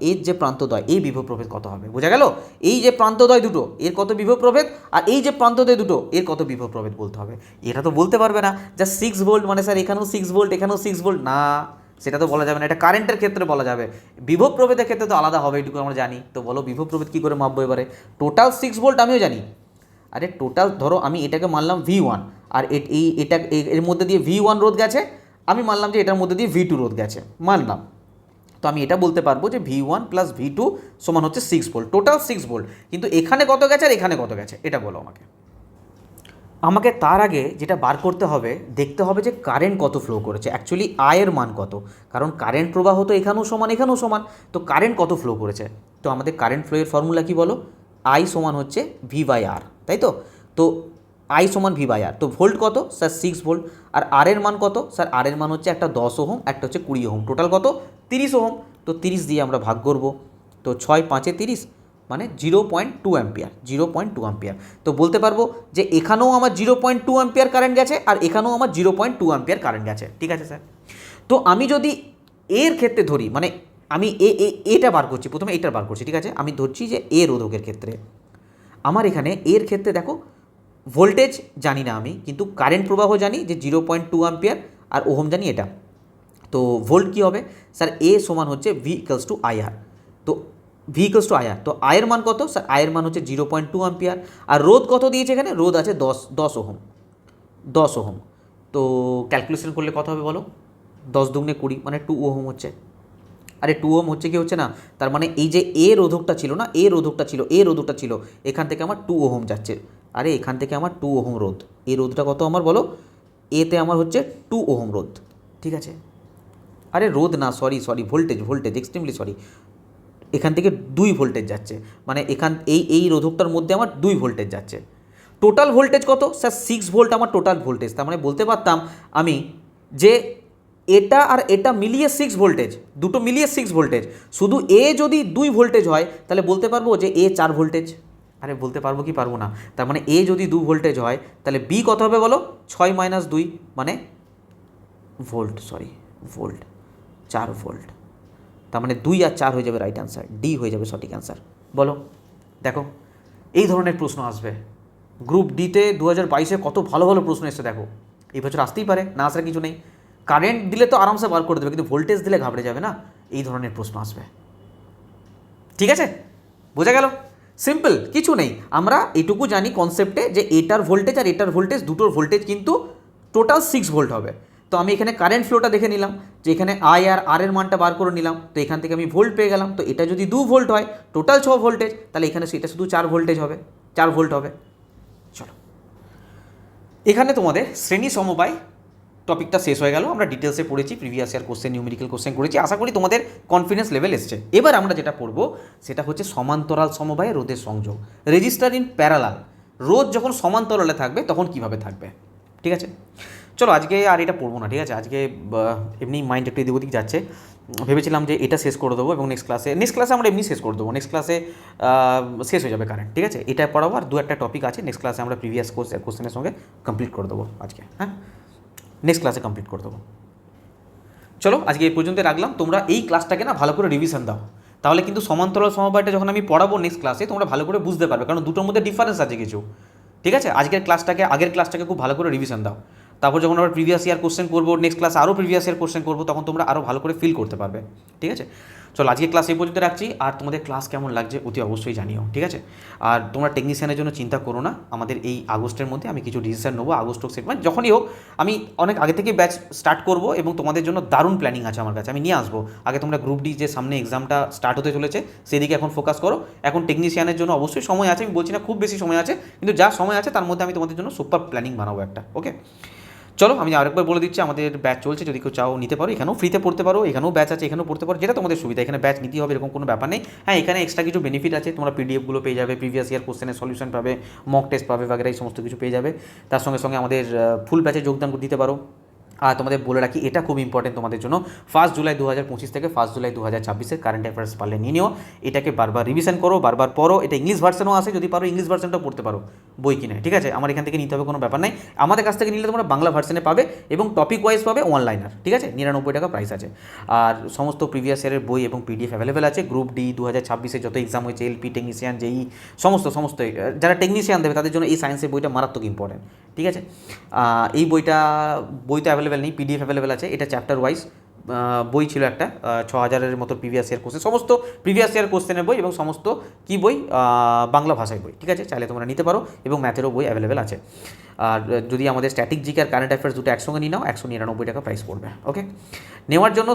Speaker 1: এই বিভব প্রভেদ কত হবে? বোঝা গেল? এই যে প্রান্তদ্বয় দুটো, এর কত বিভব প্রভেদ, আর এই যে প্রান্তদ্বয় দুটো, এর কত বিভব প্রভেদ বলতে হবে। এটা তো বলতে পারবে না যা 6 ভোল্ট মানে স্যার এখানেও 6 ভোল্ট এখানেও 6 ভোল্ট, না সেটা তো বলা যাবে না। এটা কারেন্টের ক্ষেত্রে বলা যাবে, বিভব প্রভেদের ক্ষেত্রে তো আলাদা হবে, এটুকু আমরা জানি। তো বলো বিভব প্রভেদ কী করে মাপবো এবারে? টোটাল 6 ভোল্ট আমিও জানি। আরে টোটাল ধরো আমি এটাকে মানলাম V1, আর এটা এর মধ্যে দিয়ে V1 রোধ গেছে, আমি মানলাম যে এটার মধ্যে দিয়ে V2 রোধ গেছে, মানলাম। তো আমি এটা বলতে পারবো যে V1 প্লাস V2 সমান হচ্ছে 6 ভোল্ট, টোটাল 6 ভোল্ট। কিন্তু এখানে কত গেছে আর এখানে কত গেছে এটা বলো আমাকে তার আগে যেটা বার করতে হবে, দেখতে হবে যে কারেন্ট কত ফ্লো করেছে, অ্যাকচুয়ালি আয়ের মান কত, কারণ কারেন্ট প্রবাহ তো এখানেও সমান এখানেও সমান। তো কারেন্ট কত ফ্লো করেছে, তো আমাদের কারেন্ট ফ্লোয়ের ফর্মুলা কি বলো? আই সমান হচ্ছে ভি বাই আর, তাই তো। তো আই সমান ভি বাই আর, তো ভোল্ট কত স্যার 6 ভোল্ট, আর আর এর মান কত স্যার? আর এর মান হচ্ছে একটা 10 ওহম, একটা হচ্ছে 20 ওহম, টোটাল কত 30 ওহম। তো 30 দিয়ে আমরা ভাগ করব, তো 6 5 30 মানে 0.2 অ্যাম্পিয়ার, 0.2 অ্যাম্পিয়ার। তো বলতে পারবো যে এখানেও আমার 0.2 অ্যাম্পিয়ার কারেন্ট গেছে আর এখানেও আমার 0.2 অ্যাম্পিয়ার কারেন্ট গেছে, ঠিক আছে স্যার। তো আমি যদি এর ক্ষেত্রে ধরি, মানে আমি এটা বার করছি, প্রথমে এইটার বার করছি, ঠিক আছে। আমি ধরছি যে এ রোধকের ক্ষেত্রে আমার এখানে এর ক্ষেত্রে দেখো ভোল্টেজ জানি না আমি, কিন্তু কারেন্ট প্রবাহ জানি যে 0.2 অ্যাম্পিয়ার, আর ওহম জানি এটা। তো ভোল্ট কী হবে স্যার? এ সমান হচ্ছে ভি ইকুয়ালস টু আইআর। তো ভি ইকুয়ালস টু আইআর, তো আয়ের মান কত স্যার? আয়ের মান হচ্ছে 0.2 অ্যাম্পিয়ার। আর রোধ কত দিয়েছে এখানে? রোধ আছে 10 ওহম, 10 ওহম। তো ক্যালকুলেশন করলে কত হবে বলো? 10 দুগুণে 20 মানে 2 ওহম হচ্ছে। আরে 2 ওহম হচ্ছে কি হচ্ছে না? তার মানে এই যে এ রোধকটা ছিল না, এ রোধকটা ছিল, এখান থেকে আমার 2 ওহম যাচ্ছে। আরে এখান থেকে আমার 2 ওহম রোধ, এই রোধটা কত আমার বলো? এতে আমার হচ্ছে 2 ওহম রোধ, ঠিক আছে। আরে রোধ না, সরি ভোল্টেজ এক্সট্রিমলি সরি। এখান থেকে 2 ভোল্টেজ যাচ্ছে, মানে এই রোধকটার মধ্যে আমার 2 ভোল্টেজ যাচ্ছে। টোটাল ভোল্টেজ কত স্যার? 6 ভোল্ট আমার টোটাল ভোল্টেজ। তার মানে বলতে পারতাম আমি যে এটা আর এটা মিলিয়ে 6 ভোল্টেজ, দুটো মিলিয়ে 6 ভোল্টেজ। শুধু এ যদি 2 ভোল্টেজ হয় তাহলে বলতে পারবো যে এ 4 ভোল্টেজ। আরে বলতে পারবো কি পারবো না? তার মানে এ যদি 2 ভোল্টেজ হয় তাহলে বি কত হবে বলো? 6 - 2 মানে ভোল্ট, 4 ভোল্ট। তার মানে 2 আর 4 হয়ে যাবে রাইট অ্যান্সার, ডি হয়ে যাবে সঠিক অ্যান্সার। বলো, দেখো এই ধরনের প্রশ্ন আসবে গ্রুপ ডিতে। 2022-এ কত ভালো ভালো প্রশ্ন এসছে দেখো, এই বছর আসতেই পারে, না আসার কিছু নেই। কারেন্ট দিলে তো আরামসে বার করে দেবে, কিন্তু ভোল্টেজ দিলে ঘাবড়ে যাবে না। এই ধরনের প্রশ্ন আসবে। ঠিক আছে, বোঝা গেল? সিম্পল, কিছু নেই। আমরা এটুকু জানি কনসেপ্টে যে এটার ভোল্টেজ আর এটার ভোল্টেজ, দুটোর ভোল্টেজ কিন্তু টোটাল 6 ভোল্ট হবে। তো আমি এখানে কারেন্ট ফ্লোটা দেখে নিলাম, যে এখানে আই আর আর এর মানটা বার করে নিলাম, তো এখান থেকে আমি ভোল্ট পেয়ে গেলাম। তো এটা যদি 2 ভোল্ট হয়, টোটাল 6 ভোল্টেজ, তাহলে এখানে সেটা শুধু 4 ভোল্টেজ হবে, 4 ভোল্ট হবে। চলো, এখানে তোমাদের শ্রেণী সমবায় টপিকটা শেষ হয়ে গেল। আমরা ডিটেলসে পড়েছি, previous year question, numerical question করেছি। আশা করি তোমাদের কনফিডেন্স লেভেল এসছে। এবার আমরা যেটা পড়বো সেটা হচ্ছে সমান্তরাল সমবায়ে রোধের সংযোগ, রেজিস্টার ইন প্যারালাল। রোধ যখন সমান্তরালে থাকবে তখন কিভাবে থাকবে। ঠিক আছে, চলো আজকে আর এটা পড়বো না। ঠিক আছে, আজকে এমনি মাইন্ড একটু এদিক ওদিক যাচ্ছে। ভেবেছিলাম যে এটা শেষ করে দেবো এবং নেক্সট ক্লাসে আমরা এমনি শেষ করে দেবো। নেক্সট ক্লাসে শেষ হয়ে যাবে কারেন্ট। ঠিক আছে, এটা পড়াবো আর 2-1টা টপিক আছে। নেক্সট ক্লাসে আমরা প্রিভিয়াস কোশ্চেনের সঙ্গে কমপ্লিট করে দেবো আজকে। হ্যাঁ, নেক্সট ক্লাসে কমপ্লিট করে দেবো। চলো আজকে এই পর্যন্ত রাখলাম। তোমরা এই ক্লাসটাকে না ভালো করে রিভিশন দাও, তাহলে কিন্তু সমান্তরাল সমবায়টা যখন আমি পড়াবো নেক্সট ক্লাসে তোমরা ভালো করে বুঝতে পারবে, কারণ দুটোর মধ্যে ডিফারেন্স আছে কিছু। ঠিক আছে, আগের ক্লাসটাকে খুব ভালো করে রিভিশন দাও। তারপর যখন আমরা প্রিভিয়াস ইয়ার কোশ্চেন করবো, নেক্সট ক্লাসে আরও প্রিভিয়াস ইয়ার কোশ্চেন করবো, তখন তোমরা আরও ভালো করে ফিল করতে পারবে। ঠিক আছে, চলো আজকে ক্লাস এই পর্যন্ত রাখছি। আর তোমাদের ক্লাস কেমন লাগছে অতি অবশ্যই জানিও। ঠিক আছে, আর তোমরা টেকনিশিয়ানের জন্য চিন্তা করো না। আমাদের এই আগস্টের মধ্যে আমি কিছু ডিসিশন নেবো, আগস্ট হোক সেপ্টেম্বর যখনই হোক। আমি অনেক আগে থেকে ব্যাচ স্টার্ট করবো এবং তোমাদের জন্য দারুণ প্ল্যানিং আছে আমার কাছে, আমি নিয়ে আসবো। আগে তোমরা গ্রুপ ডি যে সামনে এক্সামটা স্টার্ট হতে চলেছে সেদিকে এখন ফোকাস করো। এখন টেকনিশিয়ানের জন্য অবশ্যই সময় আছে, আমি বলছি না খুব বেশি সময় আছে, কিন্তু যা সময় আছে তার মধ্যে আমি তোমাদের জন্য সুপার প্ল্যানিং বানাবো একটা। ওকে, চলো আমি আরেকবার বলে দিচ্ছি, আমাদের ব্যাচ চলছে, যদি কেউ চাও নিতে পারো। এখানেও ফ্রিতে পড়তে পারো, এখানেও ব্যাচ আছে, এখানেও পড়তে পারো, যেটা তোমাদের সুবিধা। এখানে ব্যাচ নিতে হবে এরকম কোনো ব্যাপার নেই। হ্যাঁ, এখানে এক্সট্রা কিছু বেনিফিট আছে, তোমরা পিডিএফগুলো পেয়ে যাবে, প্রিভিয়াস ইয়ার কোশ্চেনের সলিউশন পাবে, মক টেস্ট পাবে বাগেরা, এই সমস্ত কিছু পেয়ে যাবে। তার সঙ্গে সঙ্গে আমাদের ফুল ব্যাচে যোগদান দিতে পারো। আর তোমাদের বলে রাখি, এটা খুব ইম্পর্টেন্ট তোমাদের জন্য, 1 জুলাই 2025 থেকে 1 জুলাই 2026 কারেন্ট অ্যাফেয়ার্স পারলে নিয়ে নিও। এটাকে বারবার রিভিশন করো, বারবার পড়ো। এটা ইংলিশ ভার্সনও আছে, যদি পারো ইংলিশ ভার্সনটা পড়তে পারো বই কিনে। ঠিক আছে, আমার এখান থেকে নিতে হবে কোনো ব্যাপার নাই। আমাদের কাছ থেকে নিলে তোমরা বাংলা ভার্সনে পাবে এবং টপিক ওয়াইজ পাবে অনলাইনার। ঠিক আছে, 99 টাকা প্রাইস আছে। আর সমস্ত প্রিভিয়াস ইয়ারের বই এবং পিডিএফ অ্যাভেলেবেল আছে। গ্রুপ ডি 2026 যত এক্সাম হয়েছে, এলপি, টেকনিশিয়ান, যেই সমস্ত যারা টেকনিশিয়ান দেবে তাদের জন্য এই সায়েন্সের বইটা মারাত্মক ইম্পর্টেন্ট। ঠিক আছে, এই বইটা অ্যাভেলেবেল নেই, পিডিএফ অ্যাভেলেবেল আছে। এটা চ্যাপ্টার ওয়াইজ বই ছিল একটা, 6000-এর মতো প্রিভিয়াস ইয়ার কোশ্চেন, সমস্ত প্রিভিয়াস ইয়ার কোশ্চেনের বই এবং সমস্ত কী বই, বাংলা ভাষায় বই। ঠিক আছে, চাইলে তোমরা নিতে পারো এবং ম্যাথেরও বই অ্যাভেলেবেল আছে। আর যদি আমাদের স্ট্যাটিক জিকে আর কারেন্ট অ্যাফেয়ার্স দুটো একসঙ্গে নিয়ে নাও, 199 টাকা প্রাইস পড়বে। ওকে, নেওয়ার জন্য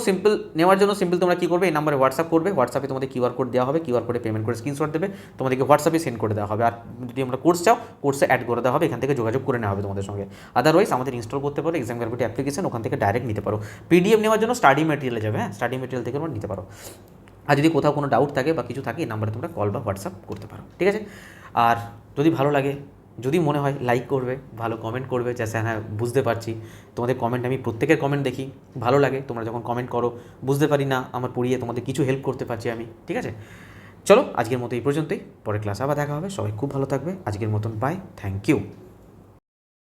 Speaker 1: সিম্পল তোমরা কী করবে, এই নাম্বারে হোয়াটসঅ্যাপ করবে। হোয়াটসঅ্যাপে তোমাদের কিউআর কোড দেওয়া হবে, কিউআর কোডে পেমেন্ট করে স্ক্রিনশট দেবে, তোমাদেরকে হোয়াটসঅ্যাপে সেন্ড করে দেওয়া হবে। আর যদি আমরা কোর্স চাও, কোর্সে অ্যাড করে দেওয়া হবে, এখান থেকে যোগাযোগ করে নেওয়া হবে তোমাদের সঙ্গে। আদারওয়াইজ আমাদের ইনস্টল করতে পারো এক্সাম গ্র্যাভিটি অ্যাপ্লিকেশন, ওখান থেকে ডাইরেক্ট নিতে পারো। পিডিএফ নেওয়ার জন্য স্টাডি ম্যাটেরিয়ালে যাবে। হ্যাঁ, স্টাডি ম্যাটেরিয়াল থেকে তোমরা নিতে পারো। আর যদি কোথাও কোনো ডাউট থাকে বা কিছু থাকে, এই নাম্বারে তোমরা কল বা হোয়াটসঅ্যাপ করতে পারো। ঠিক আছে, আর যদি ভালো লাগে, যদি মনে হয়, লাইক করবে, ভালো কমেন্ট করবে, যে হ্যাঁ বুঝতে পারছি। তোমাদের কমেন্ট, আমি প্রত্যেকের কমেন্ট দেখি, ভালো লাগে তোমরা যখন কমেন্ট করো, বুঝতে পারি না আমার পড়িয়ে তোমাদের কিছু হেল্প করতে পারছি আমি। ঠিক আছে, চলো আজকের মতো এই পর্যন্তই, পরের ক্লাস আবার দেখা হবে। সবাই খুব ভালো থাকবে। আজকের মতন বাই, থ্যাংক ইউ।